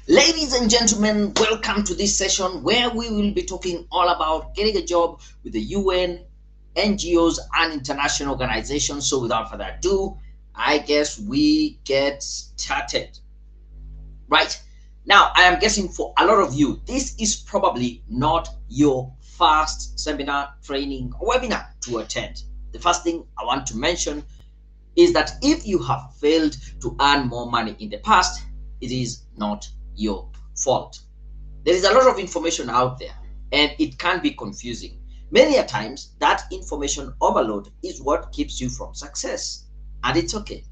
Ladies and gentlemen, welcome to this session where we will be talking all about getting a job with the UN, NGOs, and international organizations. So, without further ado, I guess we get started. Right now, I am guessing for a lot of you, this is probably not your first seminar, training, or webinar to attend. The first thing I want to mention is that if you have failed to earn more money in the past, it is not your fault. There is a lot of information out there and it can be confusing. Many a times, that information overload is what keeps you from success, and it's okay.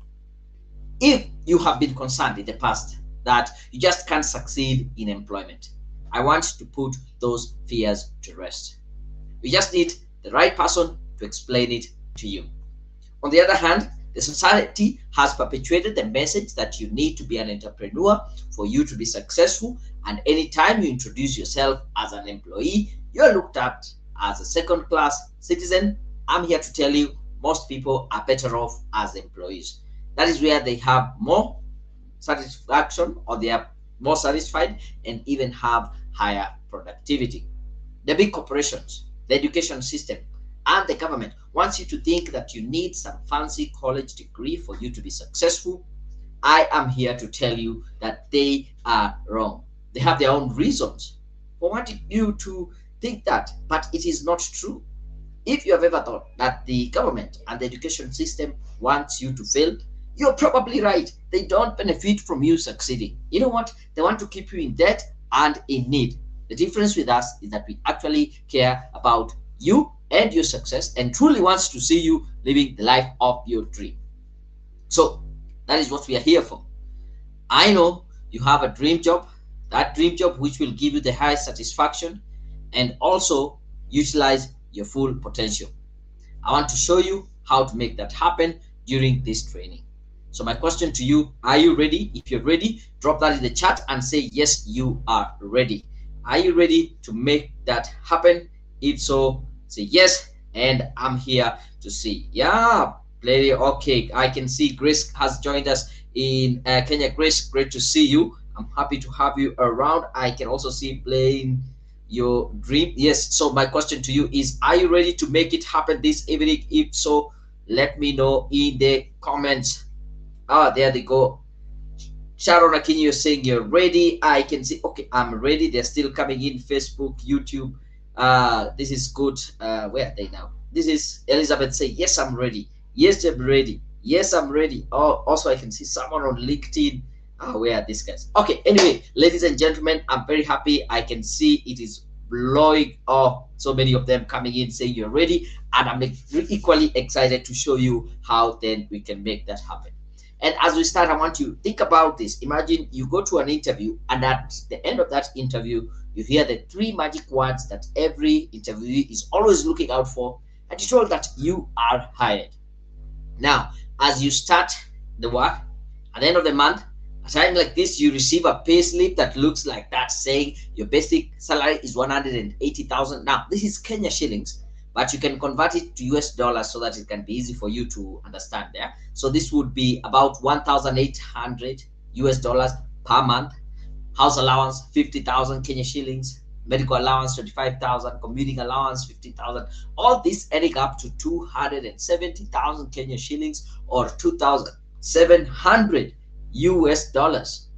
If you have been concerned in the past that you just can't succeed in employment, I want to put those fears to rest. We just need the right person to explain it to you. On the other hand, the society has perpetuated the message that you need to be an entrepreneur for you to be successful, and anytime you introduce yourself as an employee, you're looked at as a second class citizen. I'm here to tell you most people are better off as employees. That is where they have more satisfaction, or they are more satisfied and even have higher productivity. The big corporations, the education system, and the government wants you to think that you need some fancy college degree for you to be successful. I am here to tell you that they are wrong. They have their own reasons for wanting you to think that, but it is not true. If you have ever thought that the government and the education system wants you to fail, you're probably right. They don't benefit from you succeeding. You know what? They want to keep you in debt and in need. The difference with us is that we actually care about you and your success and truly wants to see you living the life of your dream. So that is what we are here for. I know you have a dream job, that dream job which will give you the highest satisfaction and also utilize your full potential. I want to show you how to make that happen during this training. So my question to you, are you ready? If you're ready, drop that in the chat and say, yes, you are ready. Are you ready to make that happen? If so, say yes, and I'm here to see. Yeah, play. Okay, I can see Grace has joined us in Kenya. Grace, great to see you. I'm happy to have you around. I can also see playing your dream. Yes, so my question to you is, are you ready to make it happen this evening? If so, let me know in the comments. There they go. Sharon Akinyi, you're saying you're ready. I can see. Okay, I'm ready. They're still coming in. Facebook, YouTube. This is good. Where are they now? This is Elizabeth saying, yes, I'm ready. Yes, I'm ready. Yes, I'm ready. Oh, also I can see someone on LinkedIn. Where are these guys? Okay, anyway, ladies and gentlemen, I'm very happy. I can see it is blowing off. So many of them coming in saying you're ready, and I'm equally excited to show you how then we can make that happen. And as we start, I want you to think about this. Imagine you go to an interview, and at the end of that interview, you hear the three magic words that every interviewee is always looking out for, and you're told that you are hired. Now, as you start the work, at the end of the month, a time like this, you receive a pay slip that looks like that, saying your basic salary is 180,000. Now, this is Kenya shillings, but you can convert it to US dollars so that it can be easy for you to understand there. So this would be about 1,800 US dollars per month. House allowance 50,000 Kenya shillings, medical allowance 25,000, commuting allowance 50,000. All this adding up to 270,000 Kenya shillings, or 2,700 US dollars.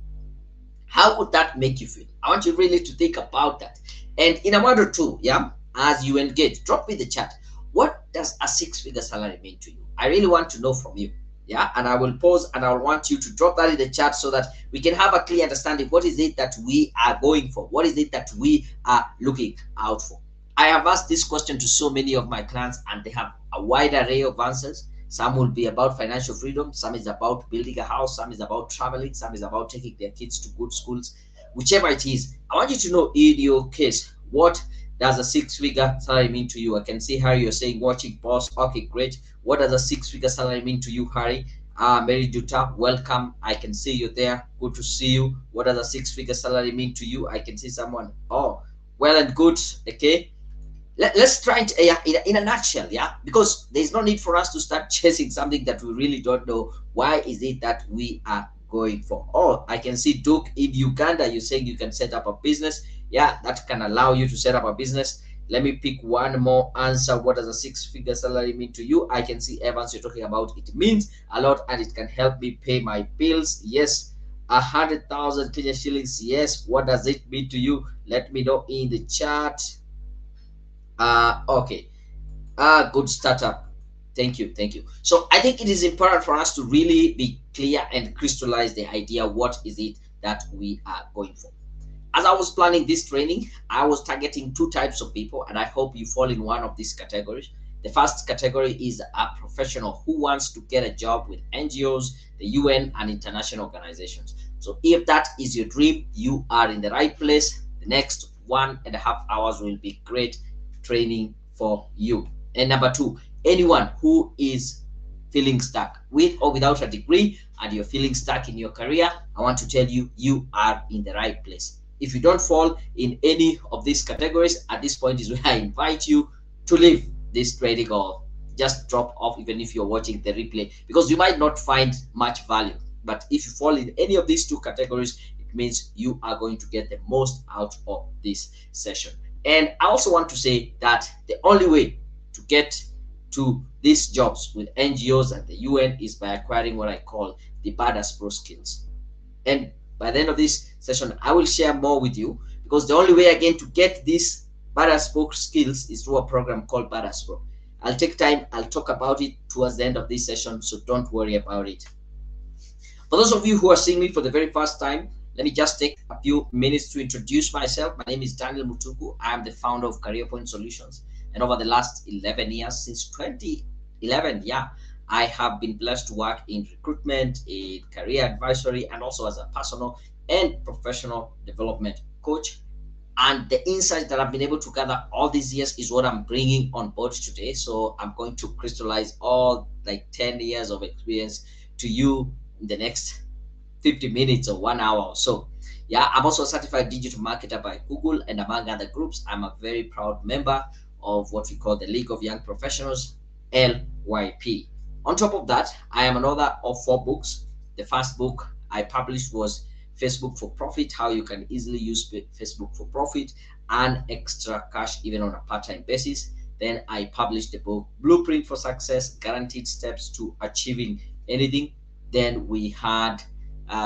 How would that make you feel? I want you really to think about that. And in a word or two, yeah, as you engage, drop me the chat. What does a six-figure salary mean to you? I really want to know from you. Yeah, and I will pause and I want you to drop that in the chat so that we can have a clear understanding. What is it that we are going for? What is it that we are looking out for? I have asked this question to so many of my clients, and they have a wide array of answers. Some will be about financial freedom, some is about building a house, some is about traveling, some is about taking their kids to good schools. Whichever it is, I want you to know in your case, what does a six-figure salary mean to you? I can see Harry, you're saying watching boss. Okay, great. What does a six-figure salary mean to you, Harry? Mary Duta, welcome. I can see you there. Good to see you. What does a six-figure salary mean to you? I can see someone. Oh, well and good. Okay. Let's try it in a nutshell, yeah, because there's no need for us to start chasing something that we really don't know. Why is it that we are going for. Oh, I can see Duke in Uganda. You're saying you can set up a business. Yeah, that can allow you to set up a business. Let me pick one more answer. What does a six-figure salary mean to you? I can see Evans, you're talking about it means a lot and it can help me pay my bills. Yes. 100,000 Kenya shillings. Yes. What does it mean to you? Let me know in the chat. Okay. Good startup. Thank you. Thank you. So I think it is important for us to really be clear and crystallize the idea. What is it that we are going for? As I was planning this training, I was targeting two types of people, and I hope you fall in one of these categories. The first category is a professional who wants to get a job with NGOs, the UN, and international organizations. So if that is your dream, you are in the right place. The next 1.5 hours will be great training for you. And number two, anyone who is feeling stuck with or without a degree and you're feeling stuck in your career, I want to tell you, you are in the right place. If you don't fall in any of these categories, at this point is where I invite you to leave this training or just drop off, even if you're watching the replay, because you might not find much value. But if you fall in any of these two categories, it means you are going to get the most out of this session. And I also want to say that the only way to get to these jobs with NGOs and the UN is by acquiring what I call the Badass Pro skills. And by the end of this session, I will share more with you, because the only way again to get these Badass Pro skills is through a program called Badass Pro. I'll take time, I'll talk about it towards the end of this session, so don't worry about it. For those of you who are seeing me for the very first time, let me just take a few minutes to introduce myself. My name is Daniel Mutuku. I am the founder of Career Point Solutions. And over the last 11 years, since 2011, yeah, I have been blessed to work in recruitment, in career advisory, and also as a personal and professional development coach. And the insights that I've been able to gather all these years is what I'm bringing on board today. So I'm going to crystallize all like 10 years of experience to you in the next 50 minutes or 1 hour or so. Yeah, I'm also a certified digital marketer by Google, and among other groups, I'm a very proud member of what we call the League of Young Professionals, LYP. On top of that, I am an author of 4 books. The first book I published was Facebook for Profit, how you can easily use Facebook for profit and extra cash even on a part-time basis. Then I published the book Blueprint for Success, Guaranteed Steps to Achieving Anything. Then we had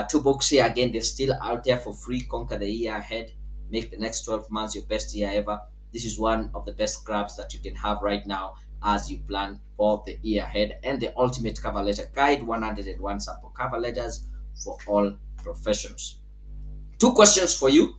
2 books here. Again, they're still out there for free. Conquer the Year Ahead, Make the Next 12 Months Your Best Year Ever. This is one of the best grabs that you can have right now as you plan for the year ahead. And the Ultimate Cover Letter Guide, 101 sample cover letters for all professionals. 2 questions for you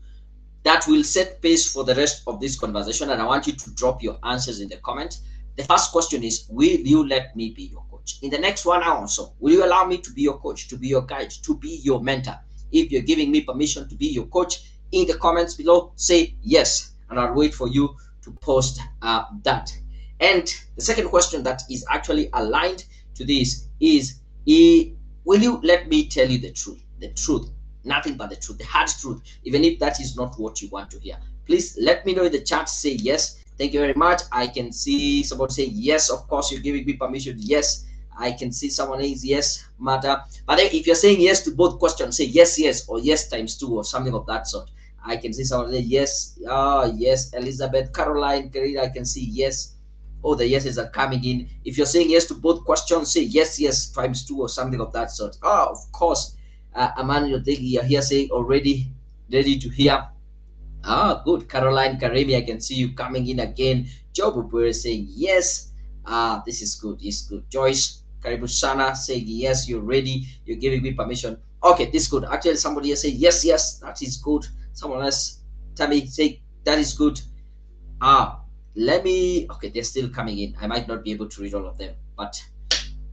that will set pace for the rest of this conversation, and I want you to drop your answers in the comments. The first question is, will you let me be your coach? In the next 1 hour or so, will you allow me to be your coach, to be your guide, to be your mentor? If you're giving me permission to be your coach, in the comments below, say yes, and I'll wait for you to post that. And the second question that is actually aligned to this is, will you let me tell you the truth, nothing but the truth, the hard truth, even if that is not what you want to hear? Please let me know in the chat. Say yes. Thank you very much. I can see someone say yes. Of course, you're giving me permission. Yes. I can see someone is yes, matter. But then if you're saying yes to both questions, say yes, yes, or yes times 2 or something of that sort. I can see someone say yes. Yes, Elizabeth, Caroline, Karina, I can see yes. Oh, the yeses are coming in. If you're saying yes to both questions, say yes, yes times 2 or something of that sort. Oh, of course. Emmanuel, you're here saying already ready to hear. Good. Caroline, Karemi, I can see you coming in again. Job Ubere saying yes. This is good. It's good. Joyce, Karibu Sana saying yes, you're ready. You're giving me permission. Okay, this is good. Actually, somebody else say yes, yes, that is good. Someone else, Tammy, say that is good. Let me, okay, they're still coming in. I might not be able to read all of them, but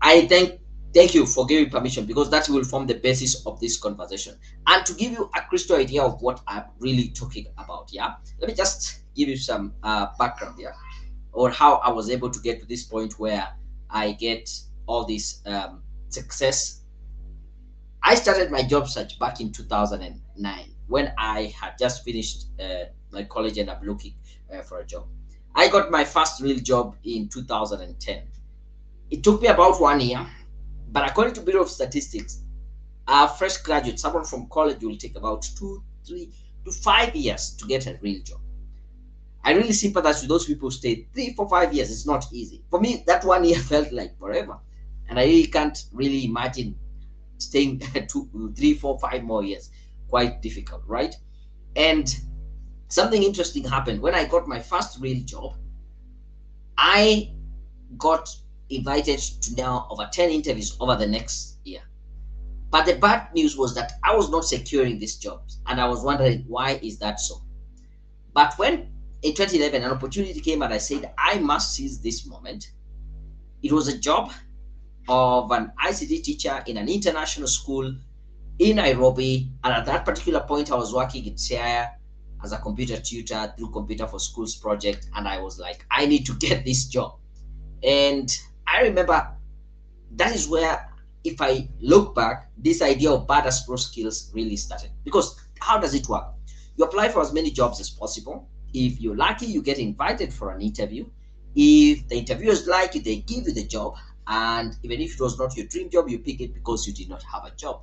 I thank you for giving permission, because that will form the basis of this conversation. And to give you a crystal idea of what I'm really talking about, yeah, let me just give you some background here, or how I was able to get to this point where I get all this success. I started my job search back in 2009 when I had just finished my college and I'm looking for a job. I got my first real job in 2010. It took me about 1 year, but according to Bureau of Statistics, A fresh graduate, someone from college, will take about 2, 3 to 5 years to get a real job. I really sympathize with those people who stay 3, 4, 5 years. It's not easy. For me, that 1 year felt like forever. And I really can't really imagine staying 2, 3, 4, 5 more years. Quite difficult, right? And something interesting happened when I got my first real job. I got invited to now over 10 interviews over the next year. But the bad news was that I was not securing these jobs, and I was wondering why is that so. But when in 2011 an opportunity came and I said I must seize this moment, it was a job of an ICT teacher in an international school in Nairobi. And at that particular point, I was working in Siaya as a computer tutor through Computer for Schools project. And I was like, I need to get this job. And I remember that is where, if I look back, this idea of badass pro skills really started. Because how does it work? You apply for as many jobs as possible. If you're lucky, you get invited for an interview. If the interviewers like you, they give you the job. And even if it was not your dream job, you pick it because you did not have a job.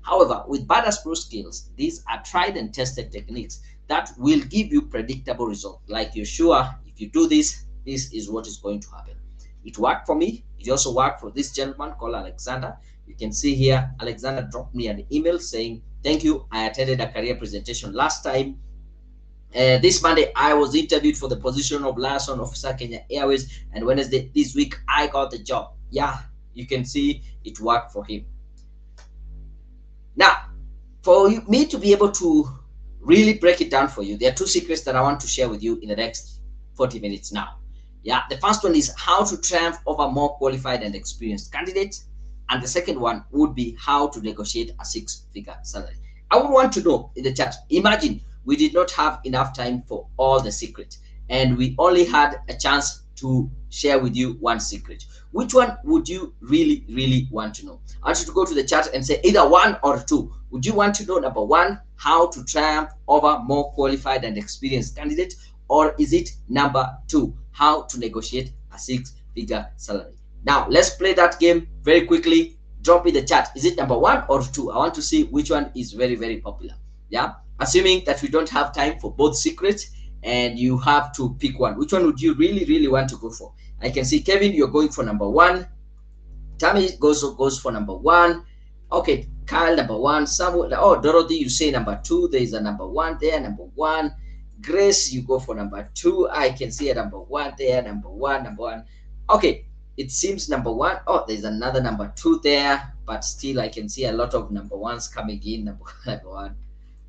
However, with badass pro skills, these are tried and tested techniques that will give you predictable results. Like you're sure if you do this, this is what is going to happen. It worked for me. It also worked for this gentleman called Alexander. You can see here, Alexander dropped me an email saying, thank you. I attended a career presentation last time. This Monday, I was interviewed for the position of liaison officer, Kenya Airways, and Wednesday this week, I got the job. Yeah, you can see it worked for him. Now, for me to be able to really break it down for you, there are two secrets that I want to share with you in the next 40 minutes now. Yeah, the first one is how to triumph over more qualified and experienced candidates. And the second one would be how to negotiate a six-figure salary. I would want to know in the chat, imagine we did not have enough time for all the secrets, and we only had a chance to share with you one secret. Which one would you really, really want to know? I want you to go to the chat and say either one or two. Would you want to know, number one, how to triumph over more qualified and experienced candidates? Or is it number two, how to negotiate a six-figure salary? Now, let's play that game very quickly. Drop in the chat. Is it number one or two? I want to see which one is very, very popular. Yeah, assuming that we don't have time for both secrets and you have to pick one. Which one would you really, really want to go for? I can see Kevin, you're going for number one. Tammy goes for number one. Okay, Kyle, number one. Samuel, oh, Dorothy, you say number two. There is a number one there, number one. Grace, you go for number two. I can see a number one there, number one, number one. Okay, it seems number one. Oh, there's another number two there, but still I can see a lot of number ones coming in. Number one.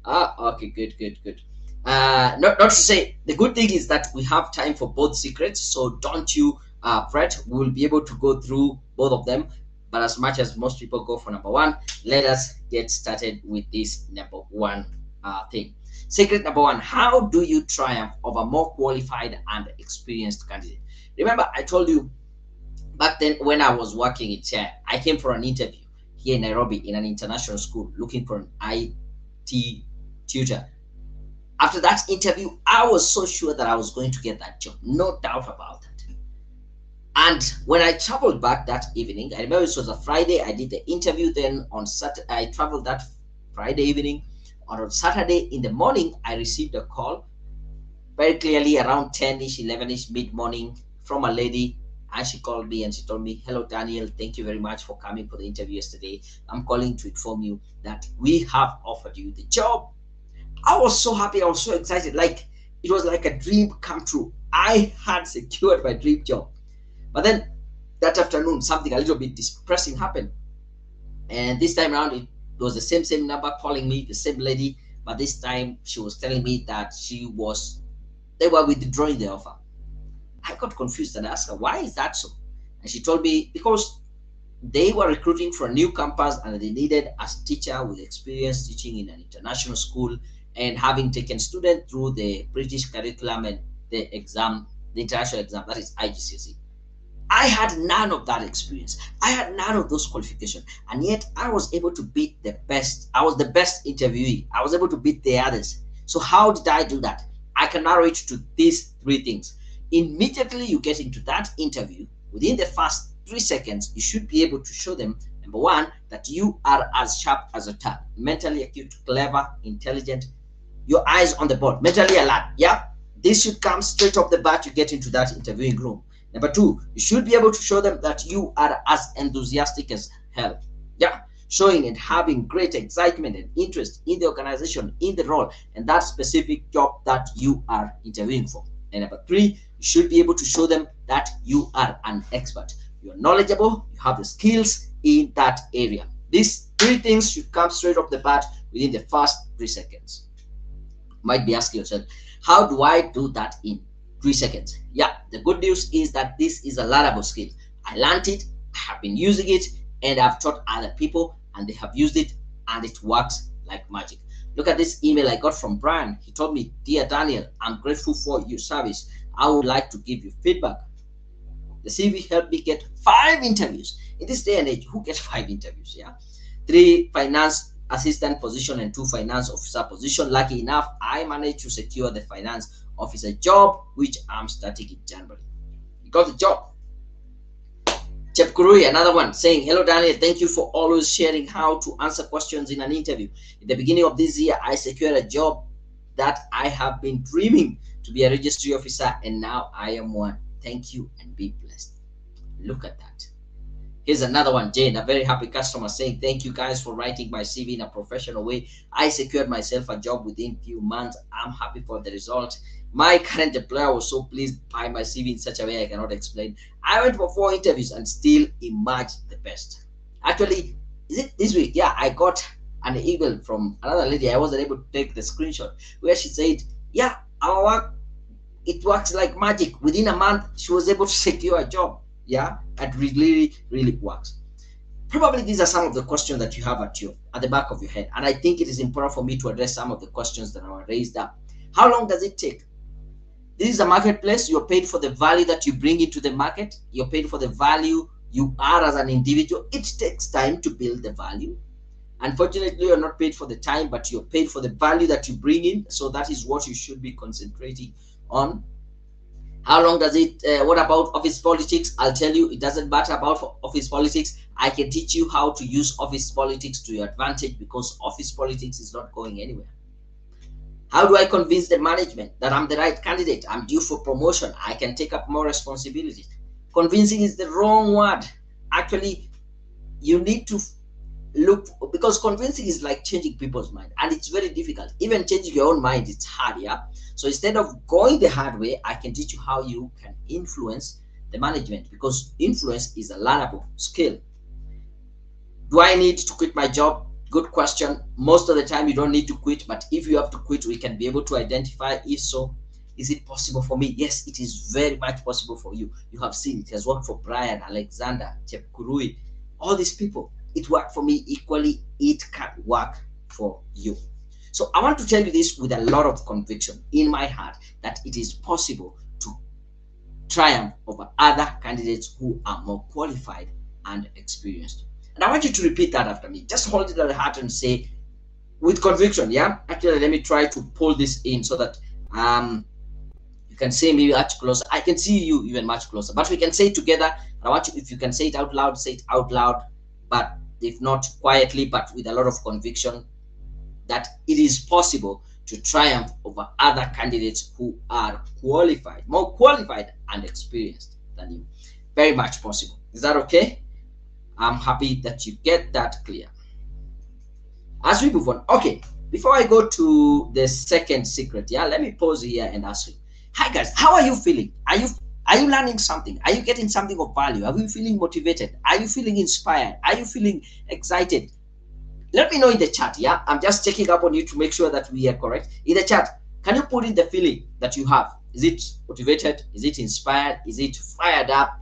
Ah, okay, good, good, good. Not to say, the good thing is that we have time for both secrets, so don't you fret. We will be able to go through both of them, but as much as most people go for number one, let us get started with this number one thing. Secret number one: how do you triumph over more qualified and experienced candidates? Remember, I told you back then when I was working in China, I came for an interview here in Nairobi in an international school looking for an IT tutor. After that interview, I was so sure that I was going to get that job, no doubt about that. And when I traveled back that evening, I remember it was a Friday, I did the interview. Then on Saturday, I traveled that Friday evening. On Saturday in the morning, I received a call very clearly around 10ish, 11ish, mid-morning from a lady. And she called me and she told me, hello, Daniel, thank you very much for coming for the interview yesterday. I'm calling to inform you that we have offered you the job. I was so happy. I was so excited. Like, it was like a dream come true. I had secured my dream job. But then that afternoon, something a little bit depressing happened. And this time around, it was the same number calling me, the same lady. But this time she was telling me that they were withdrawing the offer. I got confused and asked her, why is that so? And she told me because they were recruiting for a new campus and they needed a teacher with experience teaching in an international school and having taken students through the British curriculum and the international exam, that is IGCSE. I had none of that experience. I had none of those qualifications. And yet I was able to beat the best. I was the best interviewee. I was able to beat the others. So how did I do that? I can narrow it to these three things. Immediately you get into that interview, within the first 3 seconds, you should be able to show them Number one, that you are as sharp as a tack, mentally acute, clever, intelligent, your eyes on the ball, mentally alert. Yeah, this should come straight off the bat. You get into that interviewing room. Number two, you should be able to show them that you are as enthusiastic as hell. Yeah, showing and having great excitement and interest in the organization, in the role, and that specific job that you are interviewing for. And number three, you should be able to show them that you are an expert. You're knowledgeable, you have the skills in that area. These three things should come straight off the bat within the first 3 seconds. You might be asking yourself, how do I do that in 3 seconds? Yeah, the good news is that this is a learnable skill. I learned it, I have been using it, and I've taught other people, and they have used it, and it works like magic. Look at this email I got from Brian. He told me, "Dear Daniel, I'm grateful for your service. I would like to give you feedback. The CV helped me get 5 interviews." In this day and age, who gets 5 interviews? Yeah, 3 finance assistant position and 2 finance officer position. Lucky enough, I managed to secure the finance officer job, which I'm starting in January. You got the job. Chep Kurui, another one, saying, "Hello Daniel, thank you for always sharing how to answer questions in an interview. In the beginning of this year, I secured a job that I have been dreaming to be a registry officer, and now I am one. Thank you and be blessed." Look at that. Here's another one, Jane, a very happy customer, saying, "Thank you guys for writing my CV in a professional way. I secured myself a job within few months. I'm happy for the result. My current employer was so pleased by my CV in such a way I cannot explain. I went for 4 interviews and still emerged the best." Actually, is it this week? Yeah, I got an email from another lady. I wasn't able to take the screenshot, where she said, "Yeah, our work, it works like magic. Within a month, she was able to secure a job." Yeah, it really works. Probably these are some of the questions that you have at the back of your head, and I think it is important for me to address some of the questions that are raised up. How long does it take? This is a marketplace. You're paid for the value that you bring into the market. You're paid for the value you are as an individual. It takes time to build the value. Unfortunately, you're not paid for the time, but you're paid for the value that you bring in. So that is what you should be concentrating on. How long does it, what about office politics? I'll tell you, it doesn't matter about office politics. I can teach you how to use office politics to your advantage, because office politics is not going anywhere. How do I convince the management that I'm the right candidate? I'm due for promotion. I can take up more responsibilities. Convincing is the wrong word. Actually, you need to look, because convincing is like changing people's mind, and it's very difficult. Even changing your own mind, it's hard. Yeah, so instead of going the hard way, I can teach you how you can influence the management, because influence is a learnable skill. Do I need to quit my job? Good question. Most of the time you don't need to quit, but if you have to quit, we can be able to identify, if so, is it possible for me? Yes, it is very much possible for you. You have seen it has worked for Brian, Alexander, Chep Kurui, all these people. It worked for me equally. It can work for you. So I want to tell you this with a lot of conviction in my heart, that it is possible to triumph over other candidates who are more qualified and experienced. And I want you to repeat that after me. Just hold it at the heart and say, with conviction. Yeah, actually, let me try to pull this in so that you can say maybe much closer. I can see you even much closer, but we can say it together. And I want you, if you can say it out loud, say it out loud, but if not quietly, but with a lot of conviction, that it is possible to triumph over other candidates who are qualified, more qualified and experienced than you. Very much possible. Is that okay? I'm happy that you get that clear. As we move on, okay, before I go to the second secret, yeah, let me pause here and ask you, hi guys, how are you feeling? Are you learning something? Are you getting something of value? Are you feeling motivated? Are you feeling inspired? Are you feeling excited? Let me know in the chat. Yeah, I'm just checking up on you to make sure that we are correct. In the chat, can you put in the feeling that you have? Is it motivated? Is it inspired? Is it fired up?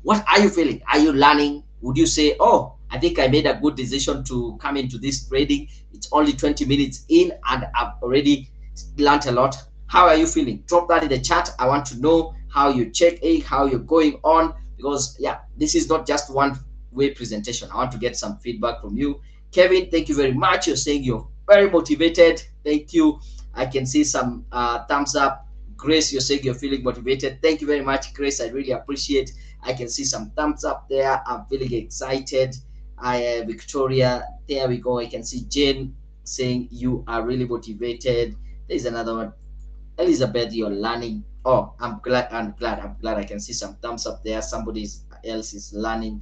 What are you feeling? Are you learning? Would you say, oh, I think I made a good decision to come into this trading. It's only 20 minutes in and I've already learned a lot. How are you feeling? Drop that in the chat. I want to know how you check it, how you're going on, because yeah, this is not just one way presentation. I want to get some feedback from you. Kevin, thank you very much. You're saying you're very motivated. Thank you. I can see some thumbs up. Grace, you're saying you're feeling motivated. Thank you very much, Grace. I really appreciate I can see some thumbs up there. I'm feeling excited. Victoria, there we go. I can see Jane saying you are really motivated. There's another one. Elizabeth, you're learning. Oh, I'm glad. I can see some thumbs up there. Somebody else is learning.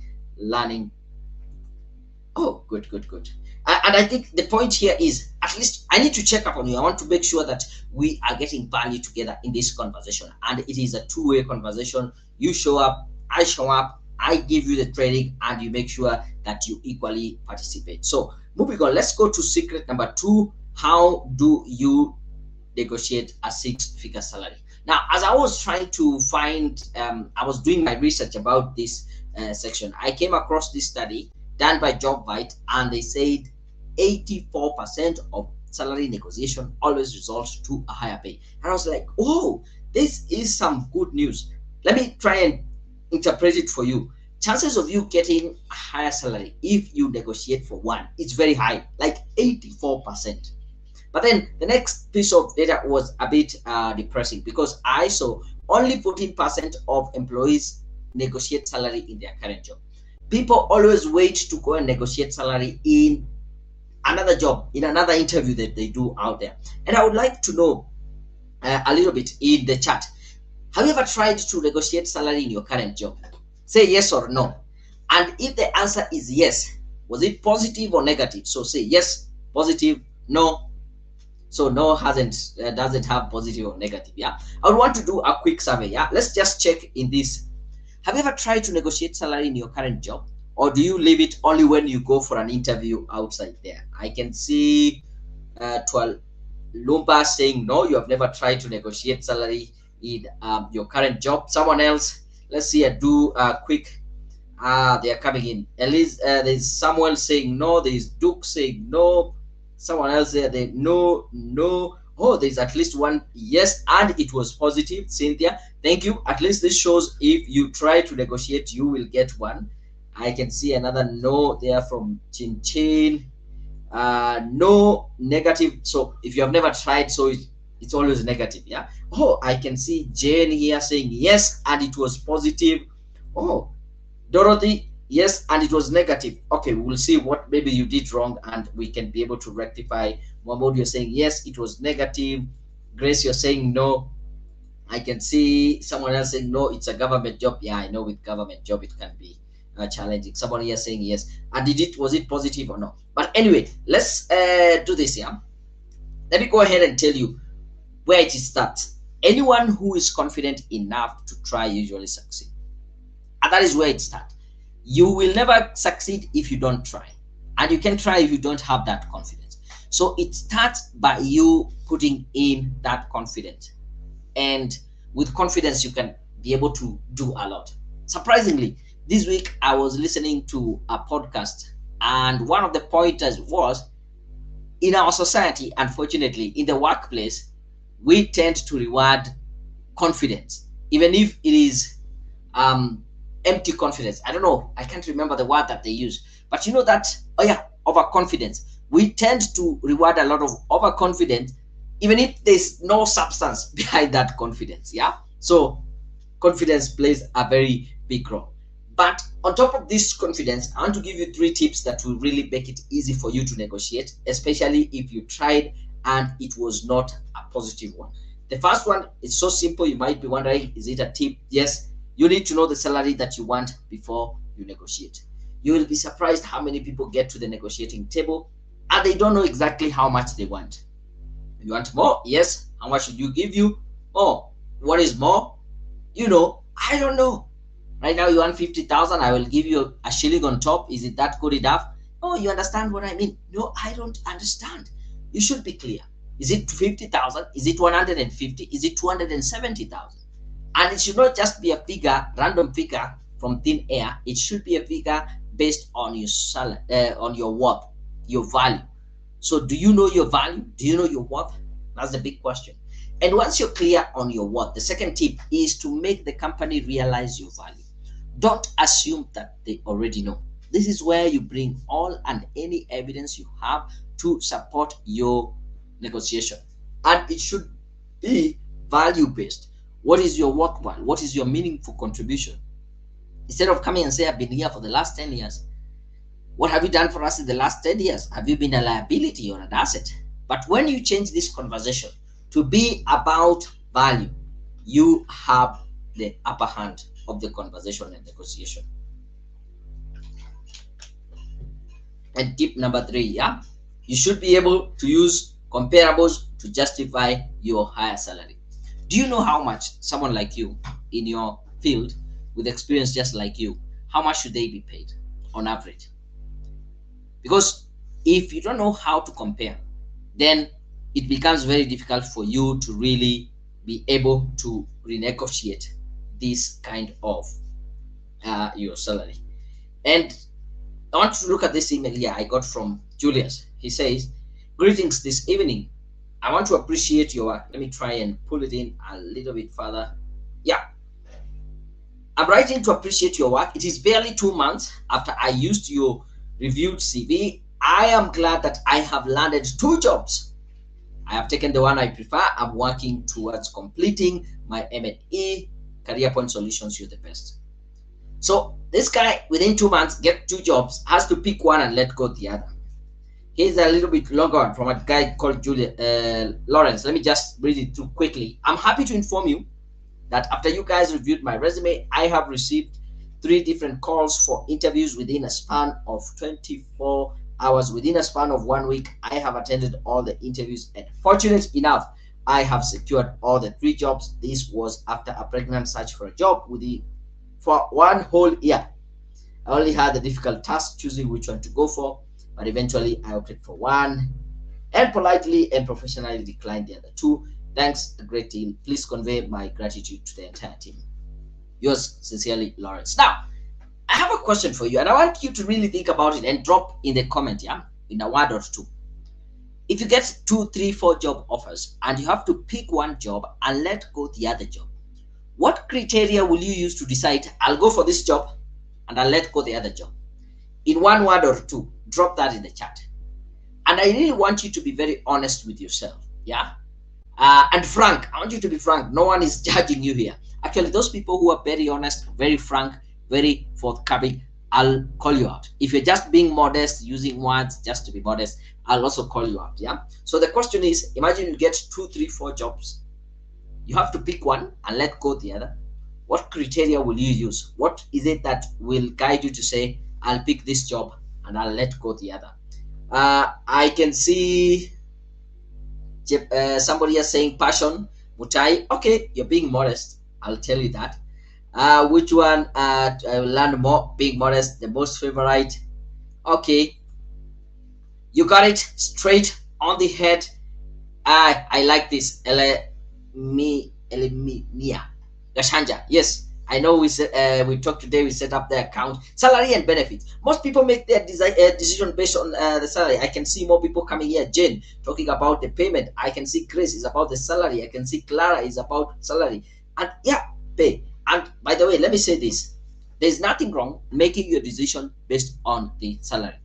Oh, good, good, good. And I think the point here is at least I need to check up on you. I want to make sure that we are getting value together in this conversation. And it is a two-way conversation. You show up, I show up, I give you the training, and you make sure that you equally participate. So moving on, let's go to secret number 2. How do you negotiate a 6-figure salary? Now, as I was trying to find, I was doing my research about this section, I came across this study done by JobVite, and they said 84% of salary negotiation always results to a higher pay. And I was like, oh, this is some good news. Let me try and interpret it for you. Chances of you getting a higher salary if you negotiate for one, it's very high, like 84%. But then the next piece of data was a bit depressing, because I saw only 14% of employees negotiate salary in their current job. People always wait to go and negotiate salary in another job, in another interview that they do out there. And I would like to know a little bit in the chat. Have you ever tried to negotiate salary in your current job? Say yes or no. And if the answer is yes, was it positive or negative? So say yes, positive, no. So no doesn't have positive or negative. Yeah, I would want to do a quick survey. Yeah, let's just check in this. Have you ever tried to negotiate salary in your current job, or do you leave it only when you go for an interview outside there? I can see Lumba saying no, you have never tried to negotiate salary in your current job. Someone else, let's see, do a quick. They are coming in. Elise, there's Samuel saying no. There's Duke saying no. Someone else there, they no. Oh, there's at least one yes, and it was positive. Cynthia, thank you. At least this shows if you try to negotiate, you will get one. I can see another no there from Chin Chin. No, negative. So if you have never tried, so it's always negative. Yeah. Oh, I can see Jane here saying yes, and it was positive. Oh, Dorothy, yes, and it was negative. Okay, we'll see what maybe you did wrong, and we can be able to rectify. Mahmoud, you're saying yes, it was negative. Grace, you're saying no. I can see someone else saying no, it's a government job. Yeah, I know with government job it can be challenging. Someone here saying yes. And was it positive or not? But anyway, let's do this. Yeah, let me go ahead and tell you where it starts. Anyone who is confident enough to try usually succeed, and that is where it starts. You will never succeed if you don't try, and you can try if you don't have that confidence. So it starts by you putting in that confidence, and with confidence you can be able to do a lot. Surprisingly, this week I was listening to a podcast, and one of the pointers was, in our society, unfortunately, in the workplace, we tend to reward confidence, even if it is empty confidence. I don't know, I can't remember the word that they use, but you know that, oh yeah, overconfidence. We tend to reward a lot of overconfidence, even if there's no substance behind that confidence. Yeah, so confidence plays a very big role. But on top of this confidence, I want to give you 3 tips that will really make it easy for you to negotiate, especially if you tried and it was not a positive one. The first one is so simple. You might be wondering, is it a tip? Yes, you need to know the salary that you want before you negotiate. You will be surprised how many people get to the negotiating table and they don't know exactly how much they want. You want more? Yes. How much should you give you? Oh, what is more? I don't know. Right now you want 50,000. I will give you a shilling on top. Is it that good enough? Oh, you understand what I mean? No, I don't understand. You should be clear. Is it 50,000? Is it 150? Is it 270,000? And it should not just be a figure, random figure from thin air. It should be a figure based on your salary, on your worth, your value. So do you know your value? Do you know your worth? That's the big question. And once you're clear on your worth, the second tip is to make the company realize your value. Don't assume that they already know. This is where you bring all and any evidence you have to support your negotiation. And it should be value based. What is your work value? What is your meaningful contribution? Instead of coming and say, I've been here for the last 10 years. What have you done for us in the last 10 years? Have you been a liability or an asset? But when you change this conversation to be about value, you have the upper hand of the conversation and negotiation. And tip number 3, yeah, you should be able to use comparables to justify your higher salary. Do you know how much someone like you in your field with experience just like you, how much should they be paid on average? Because if you don't know how to compare, then it becomes very difficult for you to really be able to renegotiate this kind of your salary. And I want to look at this email here I got from Julius. He says, greetings this evening. I want to appreciate your work. Let me try and pull it in a little bit further. Yeah. I'm writing to appreciate your work. It is barely 2 months after I used your reviewed CV. I am glad that I have landed 2 jobs. I have taken the one I prefer. I'm working towards completing my M&E, Career Point Solutions. You're the best. So this guy, within 2 months, get 2 jobs, has to pick one and let go the other. Here's a little bit longer one from a guy called Lawrence. Let me just read it through quickly. I'm happy to inform you that after you guys reviewed my resume, I have received 3 different calls for interviews within a span of 24 hours. Within a span of 1 week, I have attended all the interviews, and fortunate enough, I have secured all the 3 jobs. This was after a pregnant search for a job for 1 whole year. I only had the difficult task choosing which one to go for, but eventually I opted for one and politely and professionally declined the other 2. Thanks a great deal. Please convey my gratitude to the entire team. Yours sincerely, Lawrence. Now, I have a question for you, and I want you to really think about it and drop in the comment, yeah, in a word or 2. If you get 2, 3, 4 job offers and you have to pick one job and let go the other job, what criteria will you use to decide, I'll go for this job and I'll let go the other job? In 1 word or 2, drop that in the chat. And I really want you to be very honest with yourself, yeah? And frank. I want you to be frank. No one is judging you here. Actually, those people who are very honest, very frank, very forthcoming, I'll call you out. If you're just being modest, using words just to be modest, I'll also call you out, yeah? So the question is, imagine you get 2, 3, 4 jobs. You have to pick one and let go the other. What criteria will you use? What is it that will guide you to say, I'll pick this job and I'll let go the other? I can see somebody is saying passion, Mutai. Okay, you're being modest. I'll tell you that. Which one I will learn more? Being modest, the most favorite. Okay, you got it straight on the head. I like this. Nia Gashanja. Yes, I know we talked today. We set up the account, salary and benefits. Most people make their decision based on the salary. I can see more people coming here. Jane talking about the payment. I can see Chris is about the salary. I can see Clara is about salary. And yeah, pay. And by the way, let me say this: there's nothing wrong making your decision based on the salary.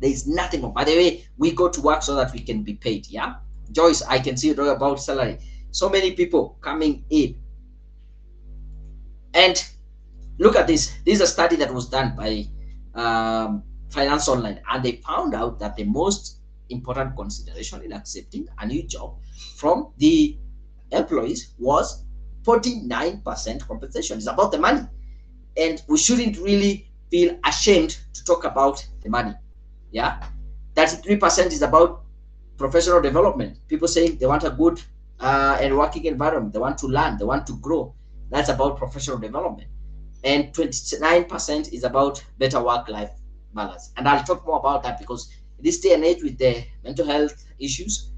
There is nothing wrong. By the way, we go to work so that we can be paid. Yeah, Joyce, I can see you talking about salary. So many people coming in. And look at this. This is a study that was done by Finance Online, and they found out that the most important consideration in accepting a new job from the employees was 49% compensation. It's about the money, and we shouldn't really feel ashamed to talk about the money. Yeah, 33% is about professional development. People saying they want a good and working environment. They want to learn. They want to grow. That's about professional development. And 29% is about better work-life balance. And I'll talk more about that because in this day and age with the mental health issues,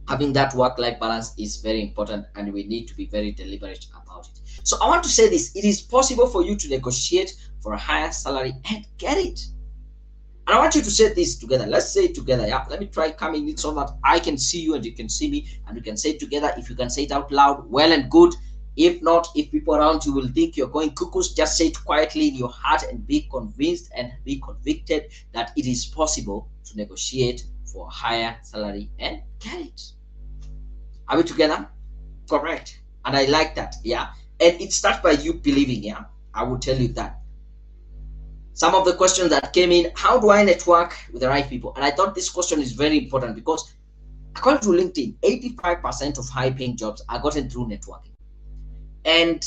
having that work-life balance is very important, and we need to be very deliberate about it. So I want to say this: it is possible for you to negotiate for a higher salary and get it. And I want you to say this together. Let's say it together. Yeah, let me try coming in so that I can see you and you can see me, and we can say it together. If you can say it out loud, well and good. If not, if people around you will think you're going cuckoos, just say it quietly in your heart and be convinced and be convicted that it is possible to negotiate for a higher salary and get it. Are we together? Correct. And I like that. Yeah. And it starts by you believing. Yeah. I will tell you that. Some of the questions that came in: how do I network with the right people? And I thought this question is very important because according to LinkedIn, 85% of high-paying jobs are gotten through networking. And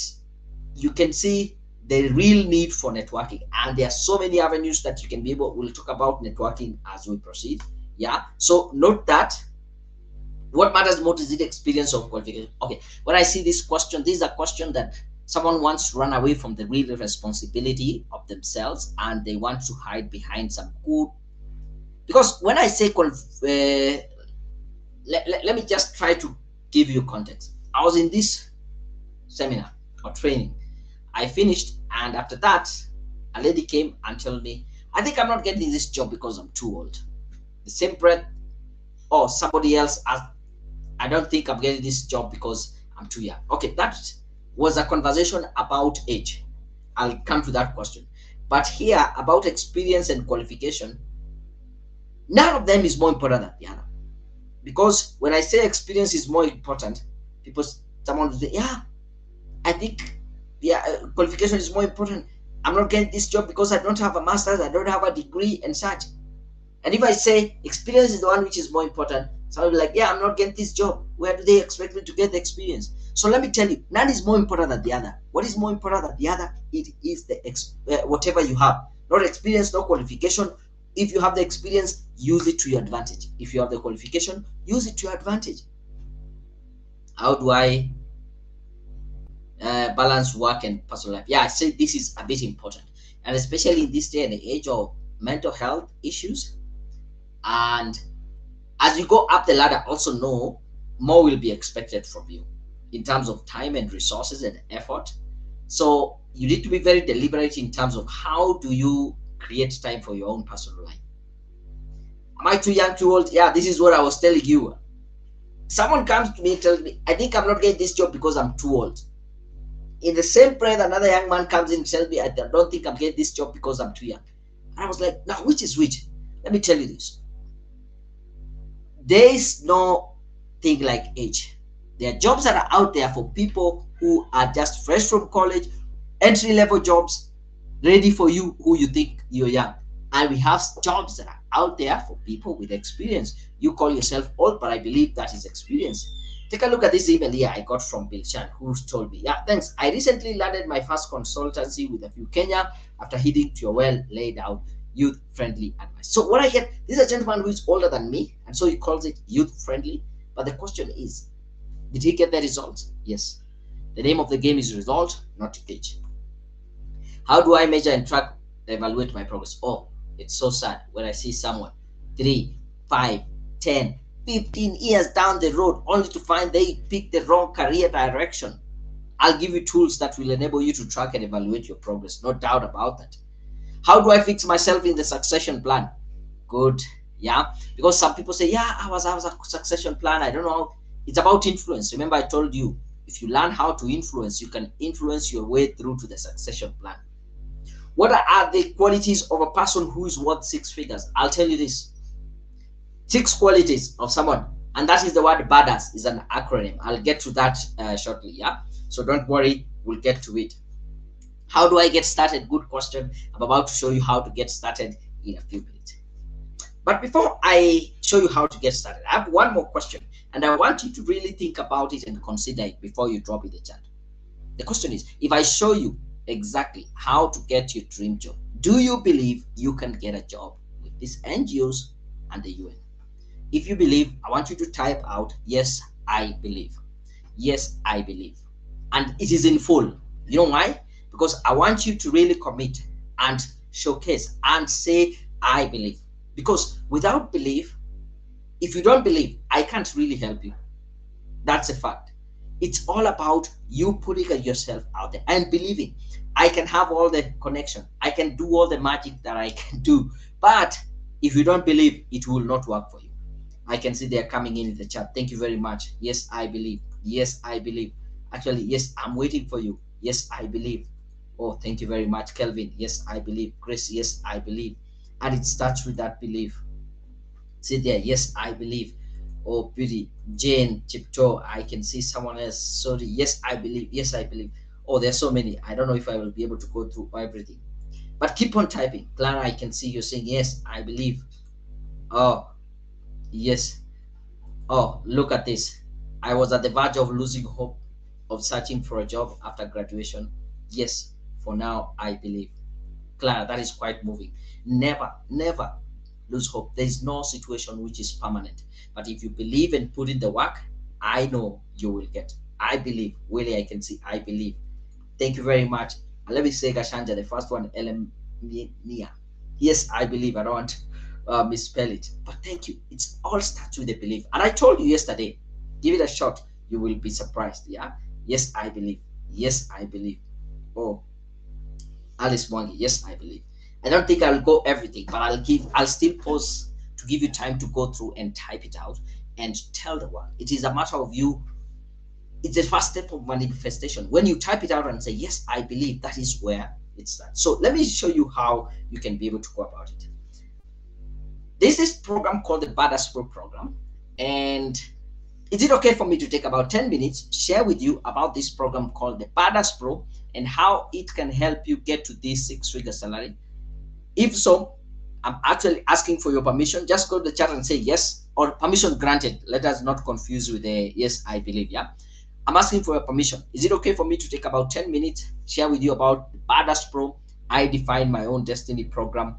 you can see the real need for networking. And there are so many avenues that you can be able, we'll talk about networking as we proceed. Yeah. So note that what matters most is the experience of qualification. Okay. When I see this question, these are questions that someone wants to run away from the real responsibility of themselves and they want to hide behind some good. Because when I say let me just try to give you context. I was in this seminar or training. I finished, and after that, a lady came and told me, I think I'm not getting this job because I'm too old. The same breath, or somebody else asked, I don't think I'm getting this job because I'm too young. Okay, that was a conversation about age. I'll come to that question. But here, about experience and qualification, none of them is more important than the other. Because when I say experience is more important, someone will say, yeah, I think qualification is more important. I'm not getting this job because I don't have a master's, I don't have a degree and such. And if I say experience is the one which is more important, someone will be like, yeah, I'm not getting this job. Where do they expect me to get the experience? So let me tell you, none is more important than the other. What is more important than the other? It is the whatever you have. Not experience, no qualification. If you have the experience, use it to your advantage. If you have the qualification, use it to your advantage. How do I balance work and personal life? Yeah, I say this is a bit important, and especially in this day and age of mental health issues. And as you go up the ladder, also know more will be expected from you in terms of time and resources and effort. So you need to be very deliberate in terms of how do you create time for your own personal life. Am I too young, too old? Yeah, this is what I was telling you. Someone comes to me and tells me, I think I'm not getting this job because I'm too old. In the same breath, another young man comes in and tells me, I don't think I'm getting this job because I'm too young. And I was like, now, which is which? Let me tell you this. There is no thing like age. There are jobs that are out there for people who are just fresh from college, entry-level jobs, ready for you who you think you're young. And we have jobs that are out there for people with experience. You call yourself old, but I believe that is experience. Take a look at this email here I got from Bill Chan, who's told me, yeah, thanks. I recently landed my first consultancy with a few Kenya after heeding to your well laid out youth-friendly advice. So what I get, this is a gentleman who is older than me, and so he calls it youth-friendly. But the question is, did he get the results? Yes. The name of the game is result, not age. How do I measure and track, evaluate my progress? Oh, it's so sad when I see someone 3, 5, 10, 15 years down the road only to find they picked the wrong career direction. I'll give you tools that will enable you to track and evaluate your progress. No doubt about that. How do I fix myself in the succession plan? Good. Yeah. Because some people say, yeah, I was a succession plan. I don't know. It's about influence. Remember, I told you, if you learn how to influence, you can influence your way through to the succession plan. What are the qualities of a person who is worth 6 figures? I'll tell you this. 6 qualities of someone, and that is the word badass is an acronym. I'll get to that shortly. Yeah, so don't worry, we'll get to it. How do I get started? Good question. I'm about to show you how to get started in a few minutes. But before I show you how to get started, I have one more question, and I want you to really think about it and consider it before you drop in the chat. The question is, if I show you exactly how to get your dream job, do you believe you can get a job with these NGOs and the UN? If you believe, I want you to type out, yes, I believe. Yes, I believe. And it is in full. You know why? Because I want you to really commit and showcase and say, I believe. Because without belief, if you don't believe, I can't really help you. That's a fact. It's all about you putting yourself out there and believing. I can have all the connection. I can do all the magic that I can do. But if you don't believe, it will not work for you. I can see they're coming in the chat. Thank you very much. Yes, I believe. Yes, I believe. Actually, yes, I'm waiting for you. Yes, I believe. Oh, thank you very much, Kelvin. Yes, I believe. Chris, yes, I believe. And it starts with that belief. See there, yes, I believe. Oh, beauty. Jane, Chipto, I can see someone else. Sorry, yes, I believe. Yes, I believe. Oh, there's so many. I don't know if I will be able to go through everything. But keep on typing. Clara, I can see you saying, yes, I believe. Oh, yes. Oh, look at this. I was at the verge of losing hope of searching for a job after graduation. Yes, for now, I believe. Clara, that is quite moving. Never, never lose hope. There is no situation which is permanent. But if you believe and put in the work, I know you will get. I believe. Willie, I can see. I believe. Thank you very much. And let me say, Gashanja, the first one, Nia. Yes, I believe. I don't want misspell it. But thank you. It's all starts with a belief. And I told you yesterday, give it a shot. You will be surprised. Yeah. Yes, I believe. Yes, I believe. Oh, Alice Mwangi. Yes, I believe. I don't think I'll go everything, but I'll still pause to give you time to go through and type it out and tell the world. It is a matter of you. It's the first step of manifestation. When you type it out and say, yes, I believe, that is where it starts. So let me show you how you can be able to go about it. There's this program called the Badass Pro program. And is it okay for me to take about 10 minutes, share with you about this program called the Badass Pro and how it can help you get to this 6-figure salary? If so, I'm actually asking for your permission. Just go to the chat and say yes, or permission granted. Let us not confuse with the yes, I believe. Yeah. I'm asking for your permission. Is it okay for me to take about 10 minutes, share with you about the Badass Pro? I define my own destiny program.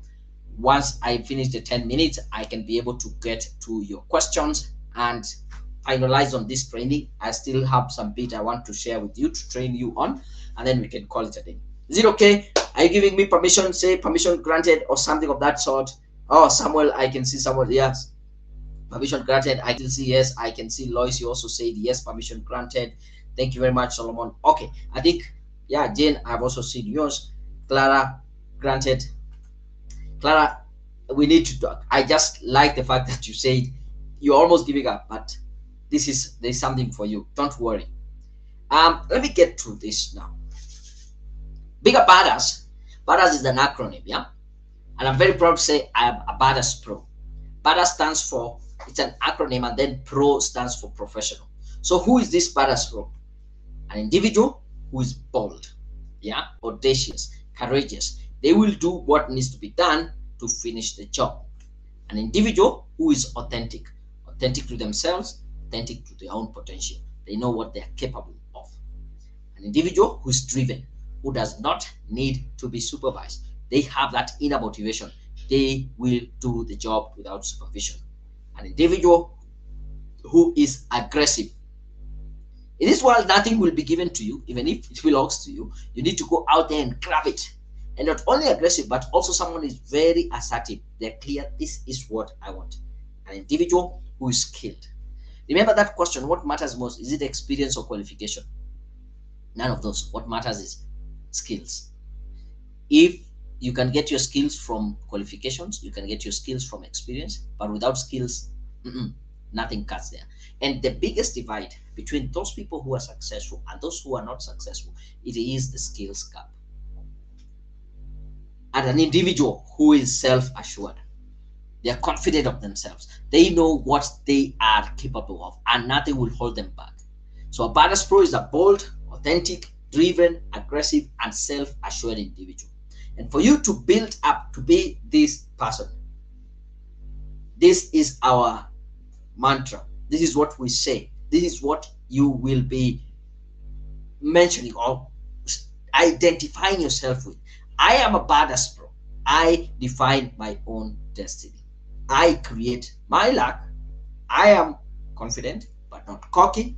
Once I finish the 10 minutes, I can be able to get to your questions and finalize on this training. I still have some bit I want to share with you to train you on, and then we can call it a day. Is it okay? Are you giving me permission? Say permission granted or something of that sort. Oh, Samuel, I can see Samuel. Yes. Permission granted. I can see yes. I can see Lois. You also said yes. Permission granted. Thank you very much, Solomon. Okay. I think, yeah, Jane, I've also seen yours. Clara, granted. Clara, we need to talk. I just like the fact that you said you're almost giving up, but there's something for you. Don't worry. Let me get through this now. Bigger Badass. Badass is an acronym, yeah? And I'm very proud to say I am a Badass Pro. Badass stands for, it's an acronym, and then Pro stands for professional. So who is this Badass Pro? An individual who is bold, yeah, audacious, courageous. They will do what needs to be done to finish the job. An individual who is authentic to themselves, authentic to their own potential. They know what they are capable of. An individual who is driven, who does not need to be supervised. They have that inner motivation. They will do the job without supervision. An individual who is aggressive. In this world, nothing will be given to you, even if it belongs to you. You need to go out there and grab it. And not only aggressive, but also someone is very assertive. They're clear, this is what I want. An individual who is skilled. Remember that question, what matters most? Is it experience or qualification? None of those. What matters is skills. If you can get your skills from qualifications, you can get your skills from experience, but without skills, nothing cuts there. And the biggest divide between those people who are successful and those who are not successful, it is the skills gap. And an individual who is self-assured, they are confident of themselves, they know what they are capable of, and nothing will hold them back. So a Badass Pro is a bold, authentic, driven, aggressive, and self-assured individual. And for you to build up to be this person, this is our mantra. This is what we say. This is what you will be mentioning or identifying yourself with. I am a Badass Pro. I define my own destiny. I create my luck. I am confident but not cocky,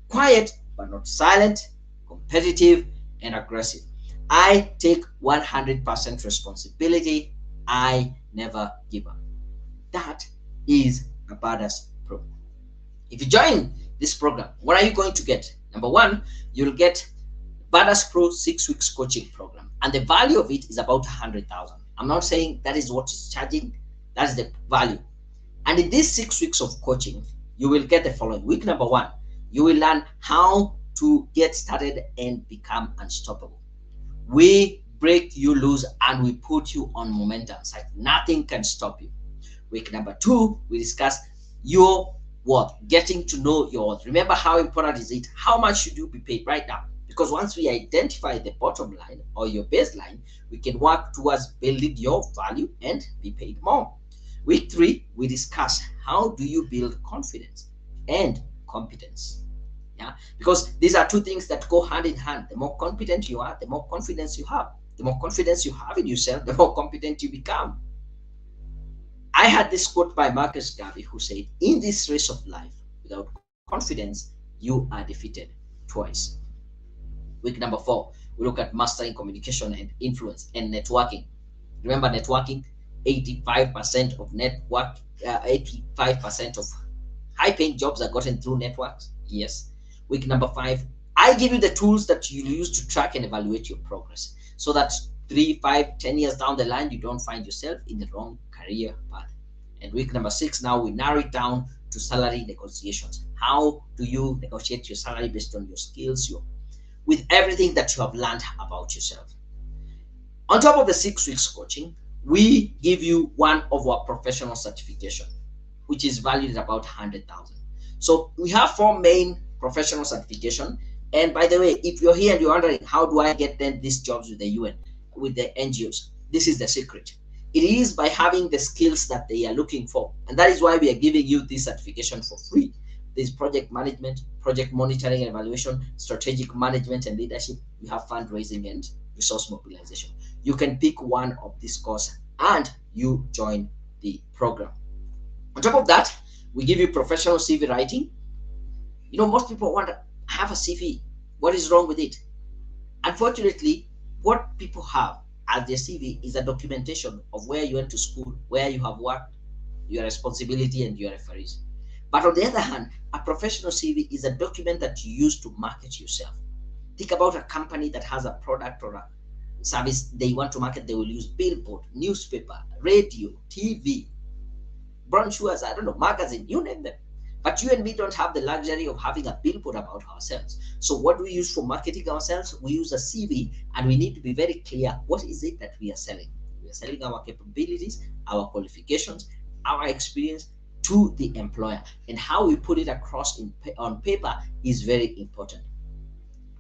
quiet but not silent, competitive and aggressive. I take 100% responsibility. I never give up. That is a Badass Pro. If you join this program, what are you going to get? Number one, you'll get Badass Pro 6 weeks coaching program, and the value of it is about 100,000. I'm not saying that is what it's charging. That's the value. And in these 6 weeks of coaching, you will get the following. Week number one, you will learn how to get started and become unstoppable. We break you loose and we put you on momentum. It's like nothing can stop you. Week number two, we discuss your worth, getting to know your worth. Remember how important is it? How much should you be paid right now? Because once we identify the bottom line or your baseline, we can work towards building your value and be paid more. Week 3, we discuss how do you build confidence and competence. Yeah, because these are two things that go hand in hand. The more competent you are, the more confidence you have. The more confidence you have in yourself, the more competent you become. I had this quote by Marcus Garvey who said, "In this race of life, without confidence, you are defeated twice." Week number 4, we look at mastering communication and influence and networking. Remember, networking, 85% of 85% of high-paying jobs are gotten through networks. Yes. Week number 5, I give you the tools that you use to track and evaluate your progress, so that 3, 5, 10 years down the line, you don't find yourself in the wrong career path. And week number 6, now we narrow it down to salary negotiations. How do you negotiate your salary based on your skills, with everything that you have learned about yourself? On top of the 6 weeks coaching, we give you one of our professional certification, which is valued at about 100,000. So we have 4 main professional certification. And by the way, if you're here and you're wondering, how do I get then these jobs with the UN, with the NGOs? This is the secret. It is by having the skills that they are looking for. And that is why we are giving you this certification for free. There's project management, project monitoring and evaluation, strategic management and leadership. We have fundraising and resource mobilization. You can pick one of these courses and you join the program. On top of that, we give you professional CV writing. Most people wonder, I have a CV. What is wrong with it? Unfortunately, what people have as their CV is a documentation of where you went to school, where you have worked, your responsibility, and your referees. But on the other hand, a professional CV is a document that you use to market yourself. Think about a company that has a product or a service they want to market. They will use billboard, newspaper, radio, TV, brochures, I don't know, magazine, you name them. But you and me don't have the luxury of having a billboard about ourselves. So what do we use for marketing ourselves? We use a CV, and we need to be very clear, what is it that we are selling? We are selling our capabilities, our qualifications, our experience to the employer, and how we put it across on paper is very important.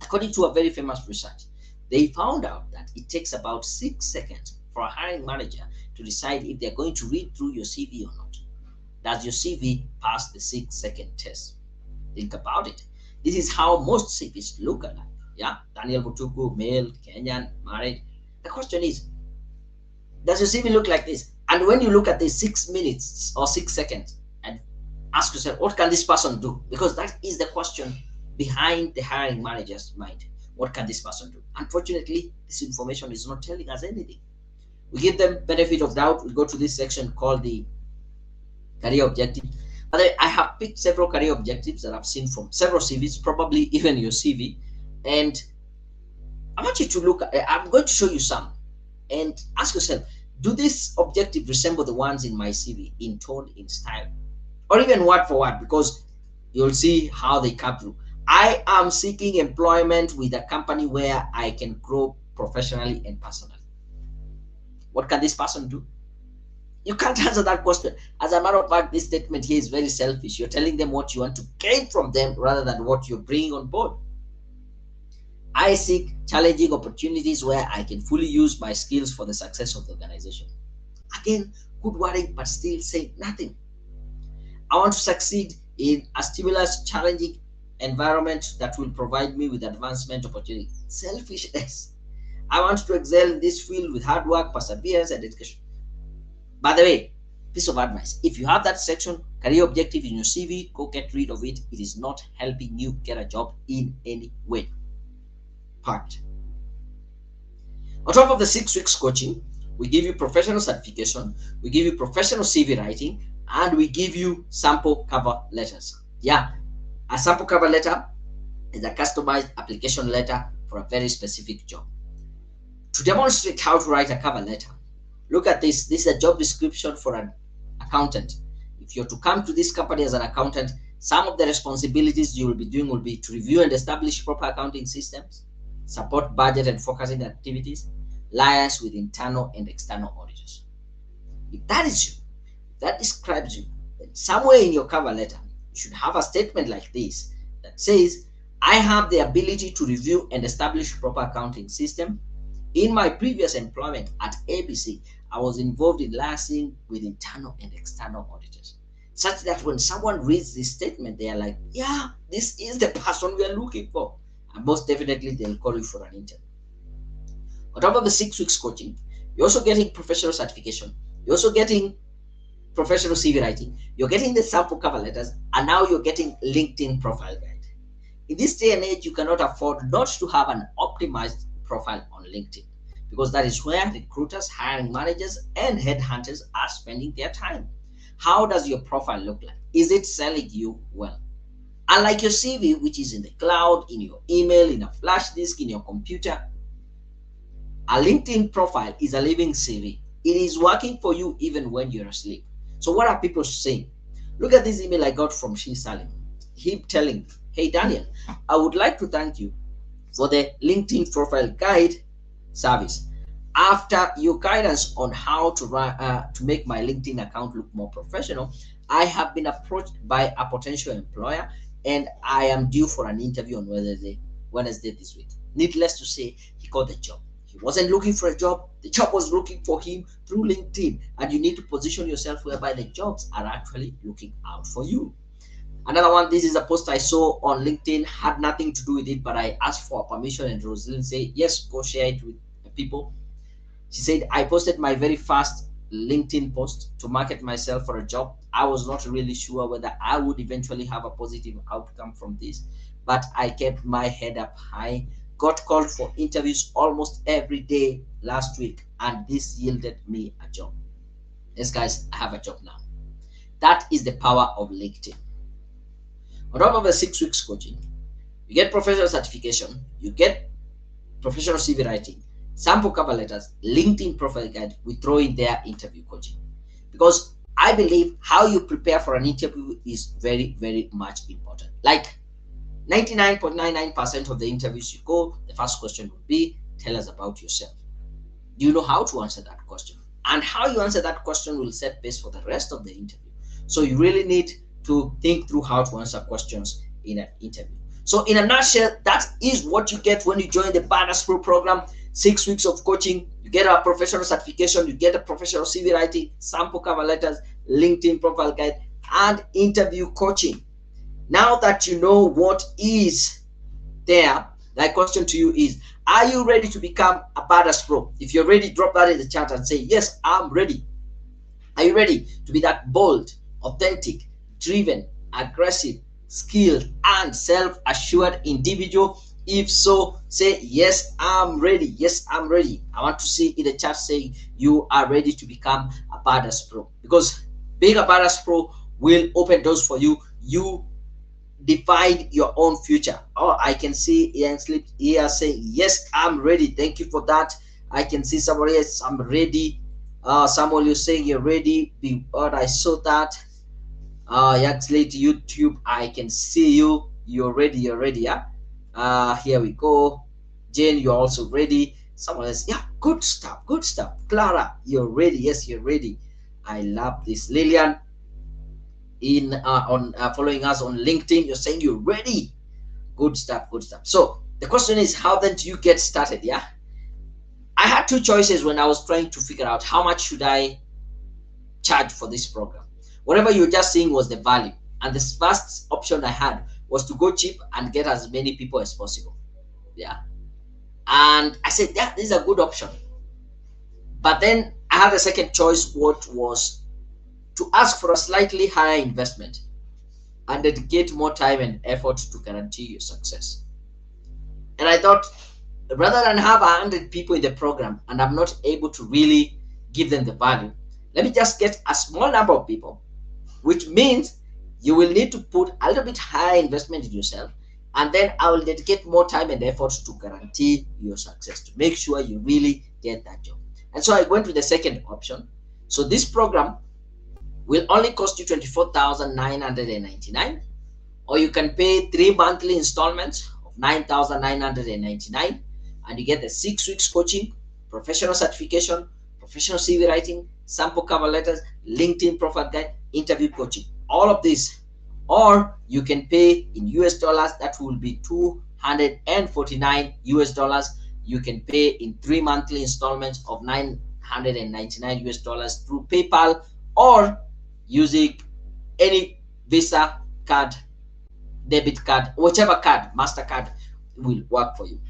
According to a very famous research, they found out that it takes about 6 seconds for a hiring manager to decide if they're going to read through your CV or not. Does your CV pass the 6-second test? Think about it. This is how most CVs look alike. Yeah, Daniel Mutuku, male, Kenyan, married. The question is, does your CV look like this? And when you look at this 6 minutes or 6 seconds and ask yourself, what can this person do? Because that is the question behind the hiring manager's mind. What can this person do? Unfortunately, this information is not telling us anything. We give them benefit of doubt. We go to this section called the career objective. I have picked several career objectives that I've seen from several CVs, probably even your CV. And I want you to look at, I'm going to show you some and ask yourself, do this objective resemble the ones in my CV in tone, in style, or even word for word? Because you'll see how they come through. I am seeking employment with a company where I can grow professionally and personally. What can this person do? You can't answer that question. As a matter of fact, this statement here is very selfish. You're telling them what you want to gain from them rather than what you're bringing on board. I seek challenging opportunities where I can fully use my skills for the success of the organization. Again, good wording, but still saying nothing. I want to succeed in a stimulus, challenging environment that will provide me with advancement opportunity. Selfishness. I want to excel in this field with hard work, perseverance, and dedication. By the way, piece of advice, if you have that section, career objective in your CV, go get rid of it. It is not helping you get a job in any way. Part. On top of the 6 weeks coaching, we give you professional certification, we give you professional CV writing, and we give you sample cover letters. Yeah, a sample cover letter is a customized application letter for a very specific job. To demonstrate how to write a cover letter, look at this. This is a job description for an accountant. If you're to come to this company as an accountant, some of the responsibilities you will be doing will be to review and establish proper accounting systems, support budget and forecasting activities, liaise with internal and external auditors. If that is you, if that describes you, then somewhere in your cover letter, you should have a statement like this that says, I have the ability to review and establish proper accounting system. In my previous employment at ABC, I was involved in liaising with internal and external auditors, such that when someone reads this statement, they are like, yeah, this is the person we are looking for. And most definitely, they'll call you for an interview. On top of the 6 weeks coaching, you're also getting professional certification. You're also getting professional CV writing. You're getting the sample cover letters, and now you're getting LinkedIn profile guide. In this day and age, you cannot afford not to have an optimized profile on LinkedIn, because that is where recruiters, hiring managers, and headhunters are spending their time. How does your profile look like? Is it selling you well? Unlike your CV, which is in the cloud, in your email, in a flash disk, in your computer, a LinkedIn profile is a living CV. It is working for you even when you're asleep. So what are people saying? Look at this email I got from Shi Salim. Him telling me, hey Daniel, I would like to thank you for the LinkedIn profile guide service. After your guidance on how to make my LinkedIn account look more professional, I have been approached by a potential employer and I am due for an interview on Wednesday this week. Needless to say, he got the job. He wasn't looking for a job. The job was looking for him through LinkedIn. And you need to position yourself whereby the jobs are actually looking out for you. Another one, this is a post I saw on LinkedIn, had nothing to do with it, but I asked for permission and Rosalind said, yes, go share it with people. She said, I posted my very first LinkedIn post to market myself for a job. I was not really sure whether I would eventually have a positive outcome from this, but I kept my head up high, got called for interviews almost every day last week, and this yielded me a job. Yes, guys, I have a job now. That is the power of LinkedIn. On top of the 6 weeks coaching, you get professional certification, you get professional CV writing, sample cover letters, LinkedIn profile guide. We throw in their interview coaching, because I believe how you prepare for an interview is very, very much important. Like 99.99% of the interviews you go, the first question would be, tell us about yourself. Do you know how to answer that question? And how you answer that question will set pace for the rest of the interview. So you really need to think through how to answer questions in an interview. So in a nutshell, that is what you get when you join the Badass Pro program. 6 weeks of coaching, you get a professional certification, you get a professional CV writing, sample cover letters, LinkedIn profile guide, and interview coaching. Now that you know what is there, my question to you is, are you ready to become a Badass Pro? If you're ready, drop that in the chat and say, yes, I'm ready. Are you ready to be that bold, authentic, driven, aggressive, skilled, and self-assured individual? If so, say, yes, I'm ready. Yes, I'm ready. I want to see in the chat saying you are ready to become a Badass Pro, because being a Badass Pro will open doors for you. You define your own future. Oh, I can see Ian Sleep here saying, yes, I'm ready. Thank you for that. I can see somebody else, I'm ready. Samuel, you're saying you're ready. I saw that. Young Slate YouTube, I can see you. You're ready. You're ready. Yeah. Here we go. Jane, you're also ready. Someone else, yeah, good stuff. Good stuff. Clara, you're ready. Yes, you're ready. I love this. Lillian, following us on LinkedIn, you're saying you're ready. Good stuff. Good stuff. So the question is, how then do you get started? Yeah. I had two choices when I was trying to figure out how much should I charge for this program. Whatever you're just seeing was the value, and the first option I had was to go cheap and get as many people as possible. Yeah. And I said, yeah, this is a good option. But then I had a second choice, what was to ask for a slightly higher investment and dedicate more time and effort to guarantee your success. And I thought, rather than have 100 people in the program and I'm not able to really give them the value, let me just get a small number of people, which means you will need to put a little bit higher investment in yourself, and then I will dedicate more time and effort to guarantee your success, to make sure you really get that job. And so I went with the second option. So this program will only cost you $24,999, or you can pay 3 monthly installments of $9,999, and you get the 6 weeks coaching, professional certification, professional CV writing, sample cover letters, LinkedIn profile guide, interview coaching. All of this or you can pay in US dollars. That will be 249 US dollars. You can pay in 3 monthly installments of 999 US dollars through PayPal, or using any Visa card, debit card, whichever card, MasterCard will work for you.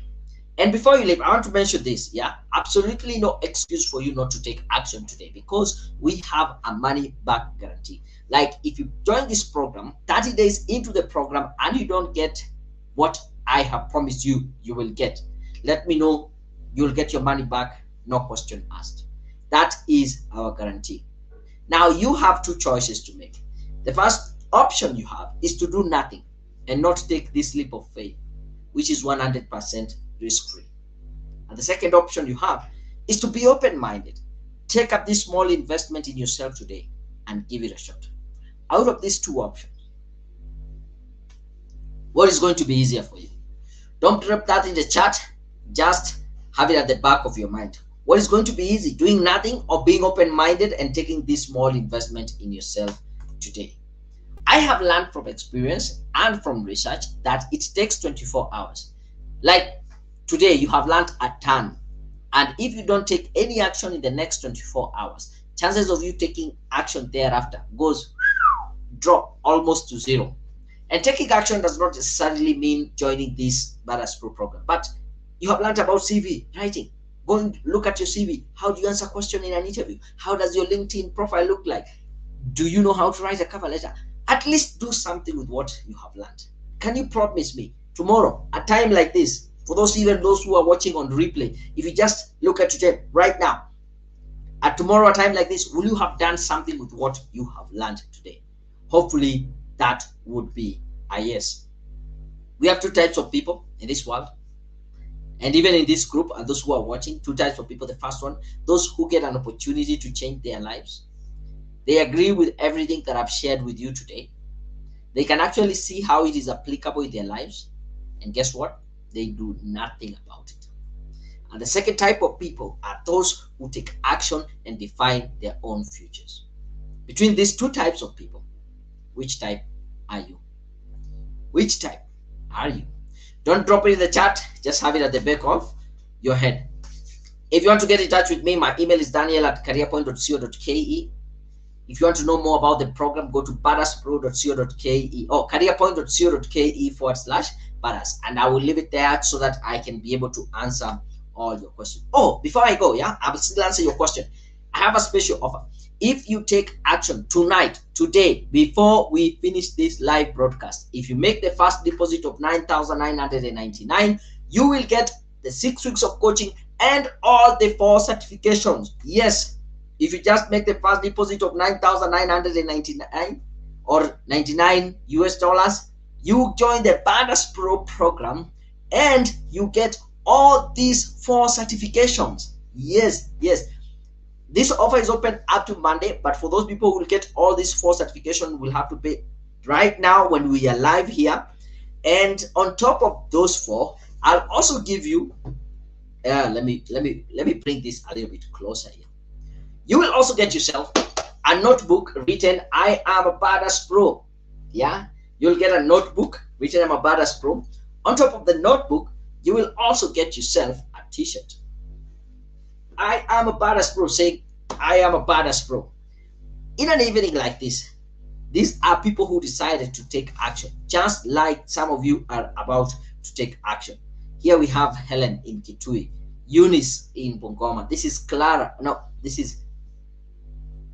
And before you leave, I want to mention this. Yeah, absolutely no excuse for you not to take action today, because we have a money back guarantee. Like, if you join this program 30 days into the program and you don't get what I have promised you, you will get, let me know. You'll get your money back, no question asked. That is our guarantee. Now, you have two choices to make. The first option you have is to do nothing and not take this leap of faith, which is 100% risk-free. And the second option you have is to be open-minded. Take up this small investment in yourself today and give it a shot. Out of these two options, what is going to be easier for you? Don't drop that in the chat. Just have it at the back of your mind. What is going to be easy? Doing nothing, or being open-minded and taking this small investment in yourself today? I have learned from experience and from research that it takes 24 hours. Like today, you have learned a ton. And if you don't take any action in the next 24 hours, chances of you taking action thereafter drop almost to zero. And taking action does not necessarily mean joining this Badass Pro program, but you have learned about CV writing. Go and look at your CV. How do you answer a question in an interview? How does your LinkedIn profile look like? Do you know how to write a cover letter? At least do something with what you have learned. Can you promise me tomorrow, a time like this, for those who are watching on replay, if you just look at today, right now, at tomorrow, a time like this, will you have done something with what you have learned today? Hopefully, that would be a yes. We have two types of people in this world. And even in this group, and those who are watching, two types of people. The first one, those who get an opportunity to change their lives. They agree with everything that I've shared with you today. They can actually see how it is applicable in their lives. And guess what? They do nothing about it. And the second type of people are those who take action and define their own futures. Between these two types of people, which type are you? Which type are you? Don't drop it in the chat. Just have it at the back of your head. If you want to get in touch with me, my email is daniel@careerpoint.co.ke. If you want to know more about the program, go to badasspro.co.ke or careerpoint.co.ke/badass, and I will leave it there so that I can be able to answer all your questions. Oh, before I go, yeah, I will still answer your question. I have a special offer. If you take action tonight, today, before we finish this live broadcast, if you make the first deposit of 9,999, you will get the 6 weeks of coaching and all the 4 certifications. Yes, if you just make the first deposit of 9,999 or 99 US dollars, you join the Badass Pro program and you get all these 4 certifications. Yes. This offer is open up to Monday, but for those people who will get all these 4 certifications, will have to pay right now when we are live here. And on top of those 4, I'll also give you. Let me bring this a little bit closer here. You will also get yourself a notebook written "I am a Badass Pro." Yeah, you'll get a notebook written "I'm a Badass Pro." On top of the notebook, you will also get yourself a T-shirt. I am a Badass Pro, saying I am a Badass Pro. In an evening like this, these are people who decided to take action, just like some of you are about to take action. Here we have Helen in Kitui, Eunice in Bungoma. This is Clara. No, this is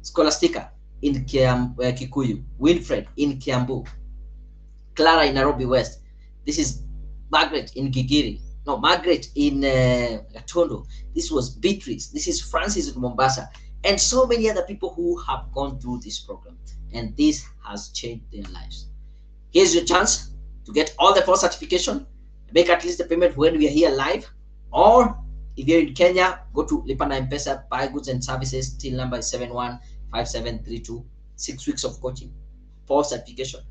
Scholastica in Kikuyu, Winfred in Kiambu, Clara in Nairobi West. This is Margaret in Gigiri. No, Margaret in Gatondo. This was Beatrice. This is Francis in Mombasa. And so many other people who have gone through this program. And this has changed their lives. Here's your chance to get all the 4 certification. Make at least the payment when we are here live. Or if you're in Kenya, go to Lipa na M-Pesa, buy goods and services. Till number is 715732. 6 weeks of coaching, 4 certification,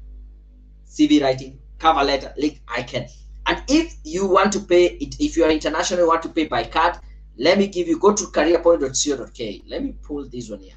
CV writing, cover letter, link icon. And if you want to pay it, if you are international, you want to pay by card, let me give you, go to careerpoint.co.ke. Let me pull this one here.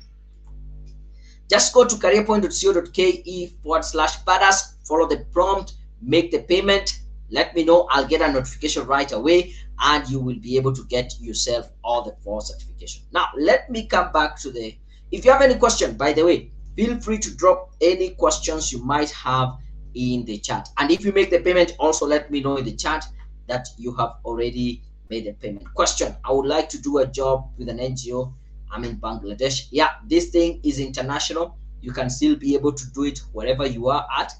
Just go to careerpoint.co.ke/badass, follow the prompt, make the payment, let me know. I'll get a notification right away, and you will be able to get yourself all the 4 certification. Now, let me come back to the, if you have any question, by the way, feel free to drop any questions you might have in the chat. And if you make the payment, also let me know in the chat that you have already made a payment. Question: I would like to do a job with an NGO. I'm in Bangladesh. Yeah, this thing is international. You can still be able to do it wherever you are at.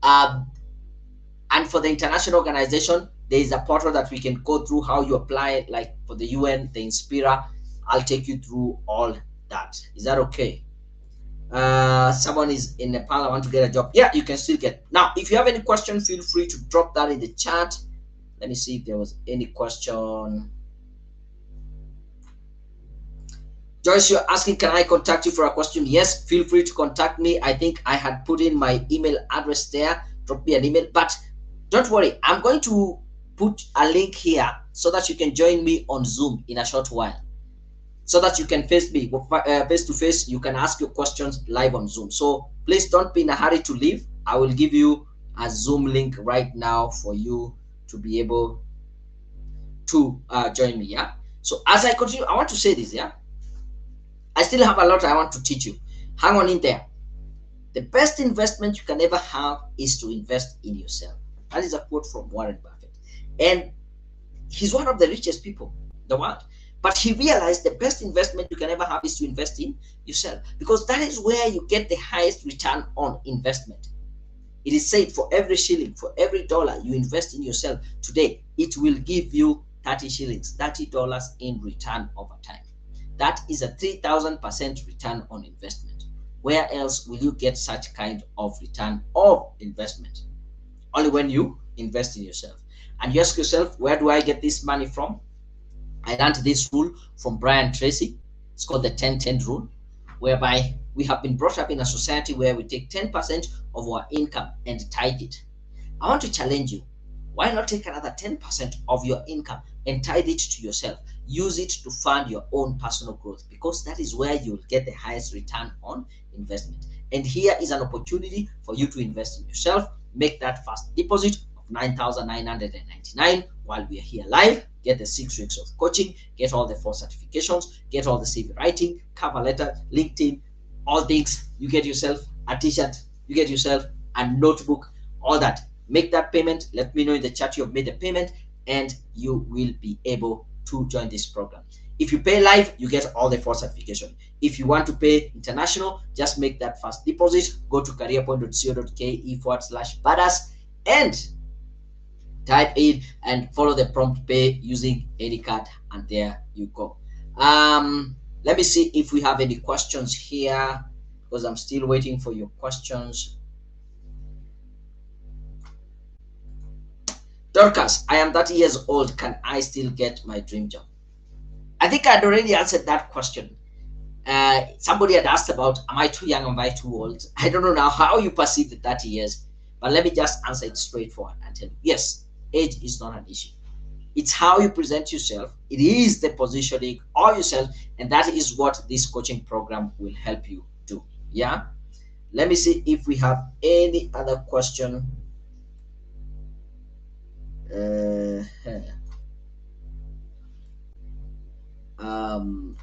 And for the international organization, there is a portal that we can go through how you apply, like for the UN, the Inspira. I'll take you through all that. Is that okay? Someone is in Nepal. I want to get a job. Yeah, you can still get. Now, if you have any question, feel free to drop that in the chat. Let me see if there was any question. Joyce, you're asking, can I contact you for a question? Yes, feel free to contact me. I think I had put in my email address there. Drop me an email, but don't worry. I'm going to put a link here so that you can join me on Zoom in a short while, so that you can face me face to face. You can ask your questions live on Zoom. So please don't be in a hurry to leave. I will give you a Zoom link right now for you to be able to join me. Yeah. So as I continue, I want to say this. Yeah. I still have a lot I want to teach you. Hang on in there. The best investment you can ever have is to invest in yourself. That is a quote from Warren Buffett. And he's one of the richest people in the world. But he realized the best investment you can ever have is to invest in yourself, because that is where you get the highest return on investment. It is said for every shilling, for every dollar you invest in yourself today, it will give you 30 shillings, $30 in return over time. That is a 3,000% return on investment. Where else will you get such kind of return of investment? Only when you invest in yourself. And you ask yourself, where do I get this money from? I learned this rule from Brian Tracy. It's called the 10-10 rule, whereby we have been brought up in a society where we take 10% of our income and tithe it. I want to challenge you. Why not take another 10% of your income and tithe it to yourself? Use it to fund your own personal growth, because that is where you'll get the highest return on investment. And here is an opportunity for you to invest in yourself. Make that first deposit of 9,999 while we are here live. Get the 6 weeks of coaching, get all the 4 certifications, get all the CV writing, cover letter, LinkedIn, all things. You get yourself a t-shirt, you get yourself a notebook, all that. Make that payment. Let me know in the chat you have made the payment, and you will be able to join this program. If you pay live, you get all the 4 certification. If you want to pay international, just make that first deposit. Go to careerpoint.co.ke/badass and type in and follow the prompt pay using any card, and there you go. Let me see if we have any questions here, because I'm still waiting for your questions. Dorcas, I am 30 years old. Can I still get my dream job? I think I'd already answered that question. Somebody had asked about, am I too young, am I too old? I don't know now how you perceive the 30 years, but let me just answer it straightforward and tell you, yes, age is not an issue. It's how you present yourself. It is the positioning of yourself, and that is what this coaching program will help you do. Yeah. Let me see if we have any other question.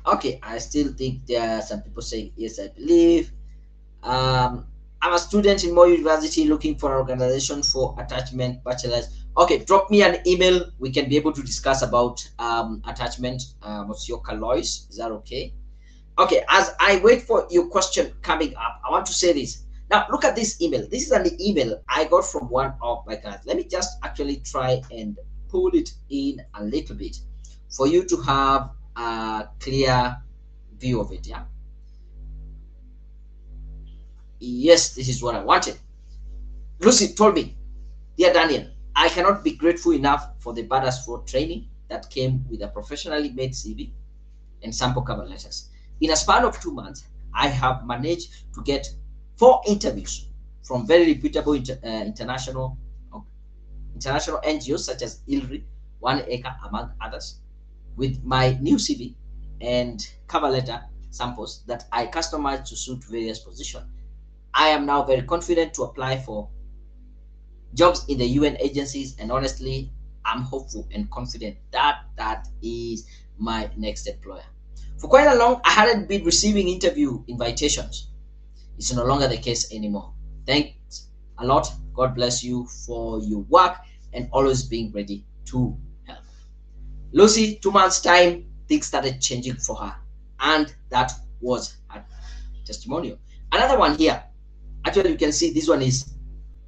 Okay, I still think there are some people saying yes, I believe. I'm a student in Moy University looking for an organization for attachment bachelor's. Okay, drop me an email. We can be able to discuss about attachment. What's your Lois? Is that okay? Okay, as I wait for your question coming up, I want to say this. Now, look at this email. This is an email I got from one of my guys. Let me just actually try and pull it in a little bit for you to have a clear view of it. Yeah. Yes, this is what I wanted. Lucy told me, dear Daniel, I cannot be grateful enough for the Badass Fraud training that came with a professionally made CV and sample cover letters. In a span of 2 months, I have managed to get 4 interviews from very reputable international NGOs such as ILRI, One Acre, among others. With my new CV and cover letter, samples that I customized to suit various positions. I am now very confident to apply for jobs in the UN agencies, and honestly, I'm hopeful and confident that that is my next employer. For quite a long, I hadn't been receiving interview invitations. It's no longer the case anymore. Thanks a lot. God bless you for your work and always being ready to help. Lucy, 2 months' time, things started changing for her, and that was her testimonial. Another one here. Actually, you can see this one is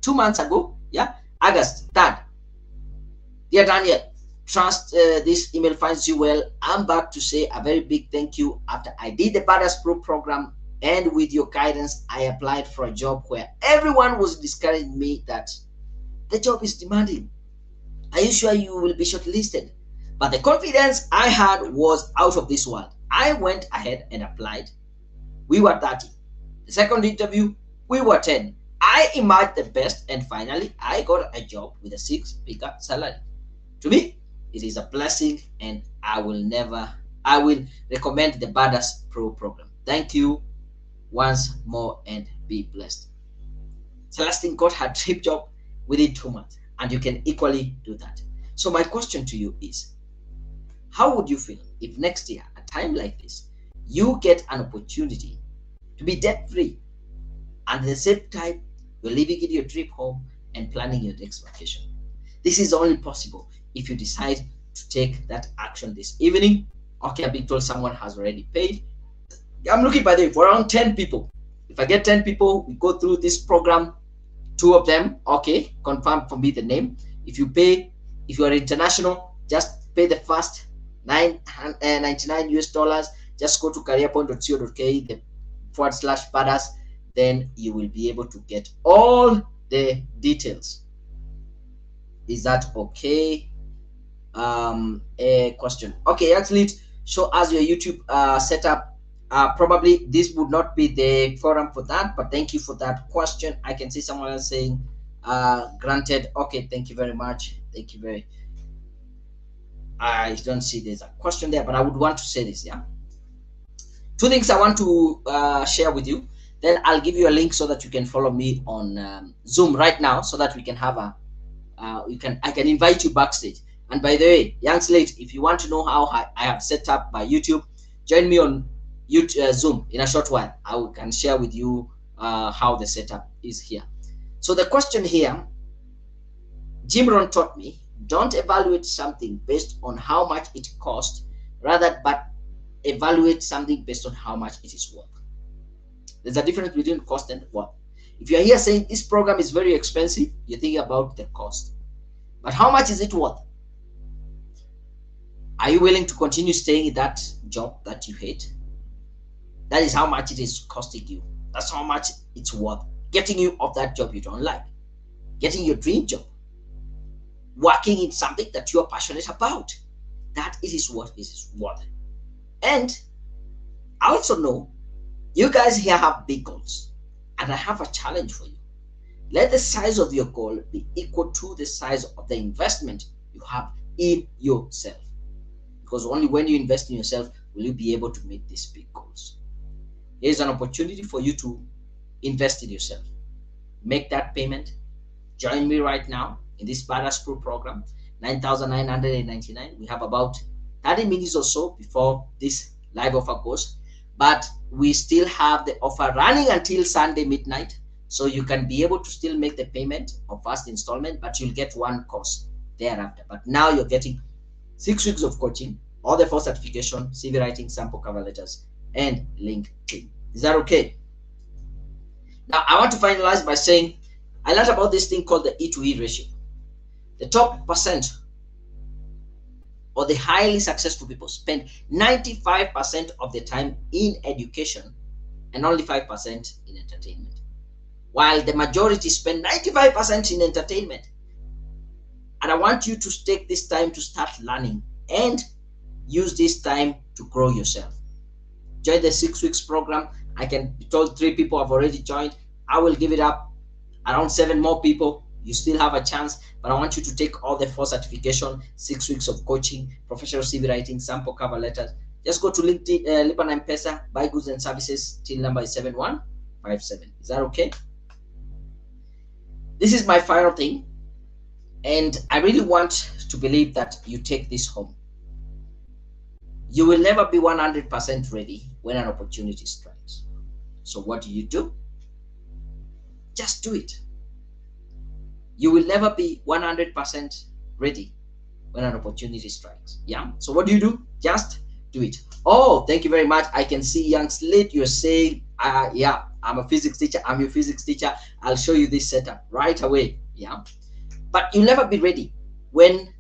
2 months ago. Yeah, August 3rd. Dear Daniel, trust this email finds you well. I'm back to say a very big thank you. After I did the Badass Pro program and with your guidance, I applied for a job where everyone was discouraging me that the job is demanding. Are you sure you will be shortlisted? But the confidence I had was out of this world. I went ahead and applied. We were 30. The second interview, we were 10. I emerged the best, and finally, I got a job with a 6-figure salary. To me, it is a blessing, and I will recommend the Badass Pro program. Thank you once more, and be blessed. Celestine got her dream job within 2 months, and you can equally do that. So my question to you is, how would you feel if next year, at a time like this, you get an opportunity to be debt-free, and at the same time, you're living in your dream home and planning your next vacation? This is only possible if you decide to take that action this evening. Okay, I've been told someone has already paid. I'm looking, by the way, for around 10 people. If I get 10 people, we go through this program. 2 of them, okay, confirm for me the name. If you are international, just pay the first $99 US. Just go to careerpoint.co.ke, the /badass. Then you will be able to get all the details. Is that okay? A question. Okay, actually, show us your YouTube setup. Probably this would not be the forum for that, but thank you for that question. I can see someone else saying, granted. Okay, thank you very much. Thank you very. I don't see there's a question there, but I would want to say this. Yeah. 2 things I want to share with you. Then I'll give you a link so that you can follow me on Zoom right now, so that we can have a. I can invite you backstage. And by the way, young slate, if you want to know how I have set up my YouTube, join me on YouTube, Zoom in a short while. I can share with you how the setup is here. So the question here, Jim Rohn taught me, don't evaluate something based on how much it costs, but evaluate something based on how much it is worth. There's a difference between cost and worth. If you're here saying this program is very expensive, you're thinking about the cost. But how much is it worth? Are you willing to continue staying in that job that you hate? That is how much it is costing you. That's how much it's worth. Getting you off that job you don't like. Getting your dream job. Working in something that you are passionate about. That is what it is worth. And I also know you guys here have big goals. And I have a challenge for you. Let the size of your goal be equal to the size of the investment you have in yourself. Because only when you invest in yourself will you be able to meet these big goals. Here's an opportunity for you to invest in yourself. Make that payment. Join me right now in this Badass Pro program, $9,999. We have about 30 minutes or so before this live offer goes. But we still have the offer running until Sunday midnight. So you can be able to still make the payment of first installment, but you'll get one course thereafter. But now you're getting 6 weeks of coaching, all the 4 certification, CV writing, sample cover letters, and LinkedIn. Is that okay? Now, I want to finalize by saying I learned about this thing called the E to E ratio. The top percent or the highly successful people spend 95% of their time in education and only 5% in entertainment, while the majority spend 95% in entertainment. And I want you to take this time to start learning and use this time to grow yourself. Join the 6 weeks program. I can be told 3 people have already joined. I will give it up around 7 more people. You still have a chance, but I want you to take all the 4 certification, 6 weeks of coaching, professional CV writing, sample cover letters, Just go to LinkedIn, Lipa na M-Pesa, buy goods and services. Till number is 7157. Is that okay? This is my final thing, and I really want to believe that you take this home. You will never be 100% ready when an opportunity strikes. So what do? Just do it. You will never be 100% ready when an opportunity strikes. Yeah. So what do? Just do it. Oh, thank you very much. I can see Young Slate. You're saying, yeah, I'm a physics teacher. I'm your physics teacher. I'll show you this setup right away. Yeah. But you'll never be ready when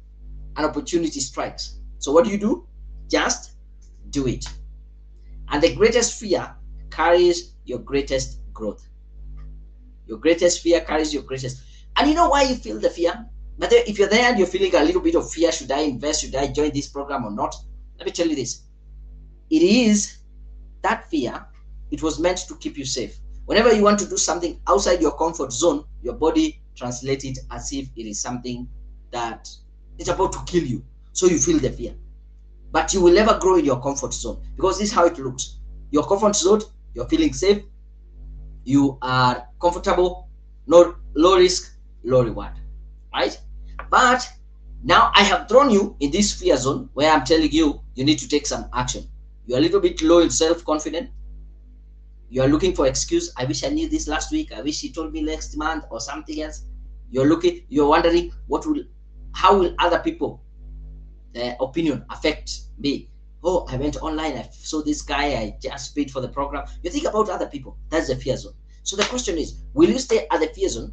an opportunity strikes. So what do? Just do it. And the greatest fear carries your greatest growth. Your greatest fear carries your greatest. And you know why you feel the fear? But if you're there and you're feeling a little bit of fear, should I invest? Should I join this program or not? Let me tell you this. It is that fear. It was meant to keep you safe. Whenever you want to do something outside your comfort zone, your body translates it as if it is something that is about to kill you. So you feel the fear. But you will never grow in your comfort zone, because this is how it looks. Your comfort zone, you're feeling safe, you are comfortable, no low risk, low reward, right? But now I have thrown you in this fear zone where I'm telling you need to take some action. You're a little bit low in self-confidence. You are looking for excuse. I wish I knew this last week. I wish he told me next month or something else. You're wondering how will other people opinion affect me? Oh, I went online, I saw this guy, I just paid for the program. You think about other people. That's the fear zone. So the question is, will you stay at the fear zone?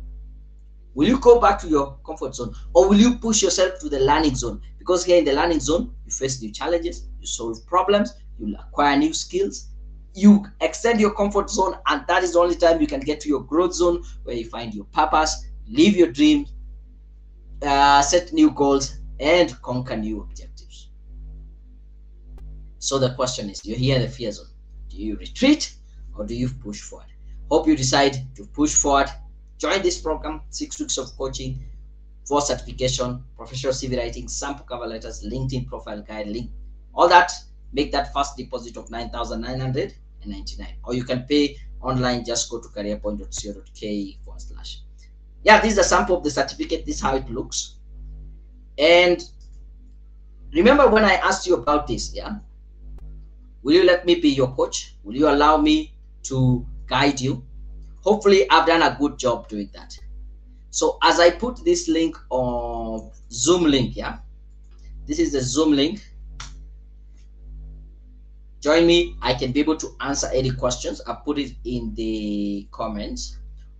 Will you go back to your comfort zone, or will you push yourself to the learning zone? Because here in the learning zone, you face new challenges, you solve problems, you acquire new skills, you extend your comfort zone, and that is the only time you can get to your growth zone, where you find your purpose, live your dreams, set new goals, and conquer new objectives. So the question is, you're here in the fear zone. Do you retreat or do you push forward? Hope you decide to push forward. Join this program, 6 weeks of coaching, 4 certification, professional CV writing, sample cover letters, LinkedIn profile guide, link, all that. Make that first deposit of 9,999, or you can pay online. Just go to careerpoint.co.ke /. Yeah, this is a sample of the certificate. This is how it looks. And remember when I asked you about this, yeah? Will you let me be your coach? Will you allow me to guide you? Hopefully, I've done a good job doing that. So as I put this link on Zoom link, yeah? This is the Zoom link. Join me. I can be able to answer any questions. I'll put it in the comments.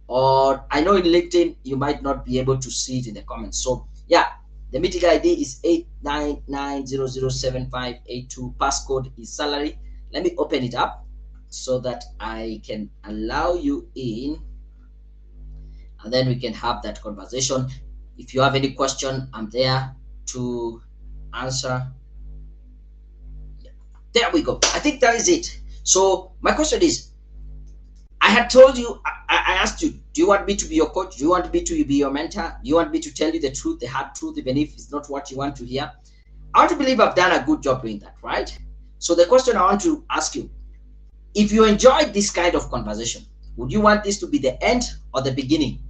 Or I know in LinkedIn, you might not be able to see it in the comments. So yeah, the meeting ID is 899007582. Passcode is salary. Let me open it up so that I can allow you in, and then we can have that conversation. If you have any question, I'm there to answer. Yeah. There we go. I think that is it. So my question is, I had told you, I asked you, do you want me to be your coach? Do you want me to be your mentor? Do you want me to tell you the truth, the hard truth, even if it's not what you want to hear? I want to believe I've done a good job doing that, right? So the question I want to ask you, if you enjoyed this kind of conversation, would you want this to be the end or the beginning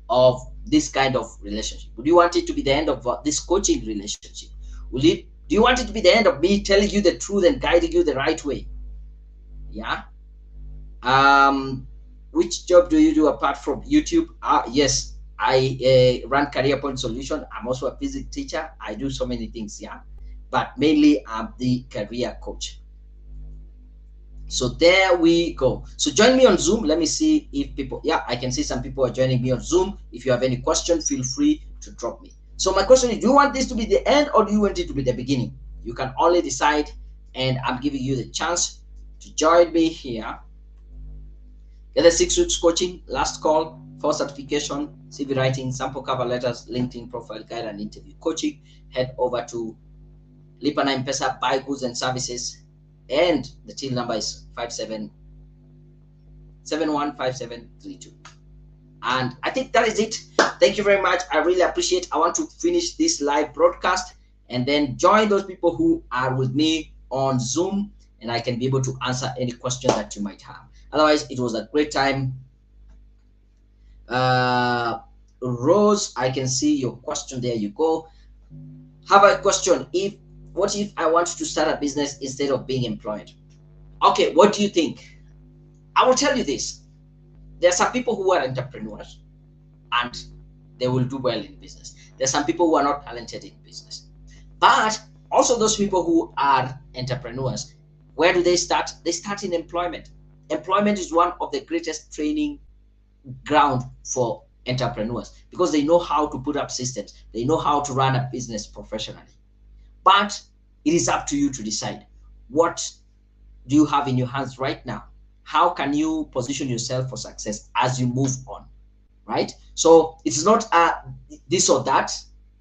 of this kind of relationship? Would you want it to be the end of this coaching relationship? Do you want it to be the end of me telling you the truth and guiding you the right way? Yeah. Which job do you do apart from YouTube? Yes, I run Career Point Solution. I'm also a physics teacher. I do so many things, yeah. But mainly, I'm the career coach. So there we go. So join me on Zoom. Let me see if people, yeah, I can see some people are joining me on Zoom. If you have any question, feel free to drop me. So my question is, do you want this to be the end or do you want it to be the beginning? You can only decide, and I'm giving you the chance to join me here. Get the 6 weeks coaching, last call, 4 certification, CV writing, sample cover letters, LinkedIn profile guide, and interview coaching. Head over to Lipa na M-Pesa, buy goods and services, and the till number is 715732. And I think that is it. Thank you very much. I really appreciate. I want to finish this live broadcast and then join those people who are with me on Zoom, and I can be able to answer any question that you might have. Otherwise, it was a great time. Rose, I can see your question. There you go. Have a question. What if I want to start a business instead of being employed? Okay, what do you think? I will tell you this. There are some people who are entrepreneurs and they will do well in business. There are some people who are not talented in business. But also those people who are entrepreneurs, where do they start? They start in employment. Employment is one of the greatest training ground for entrepreneurs because they know how to put up systems. They know how to run a business professionally. But it is up to you to decide, what do you have in your hands right now? How can you position yourself for success as you move on, right? So it's not this or that.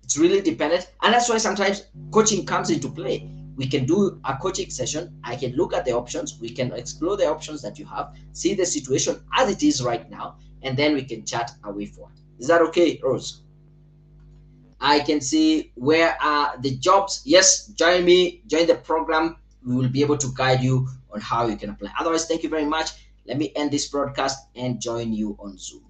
It's really dependent, and that's why sometimes coaching comes into play. We can do a coaching session. I can look at the options. We can explore the options that you have, see the situation as it is right now, and then we can chat a way forward. Is that okay, Rose? I can see where are the jobs. Yes, join me, join the program. We will be able to guide you on how you can apply. Otherwise, thank you very much. Let me end this broadcast and join you on Zoom.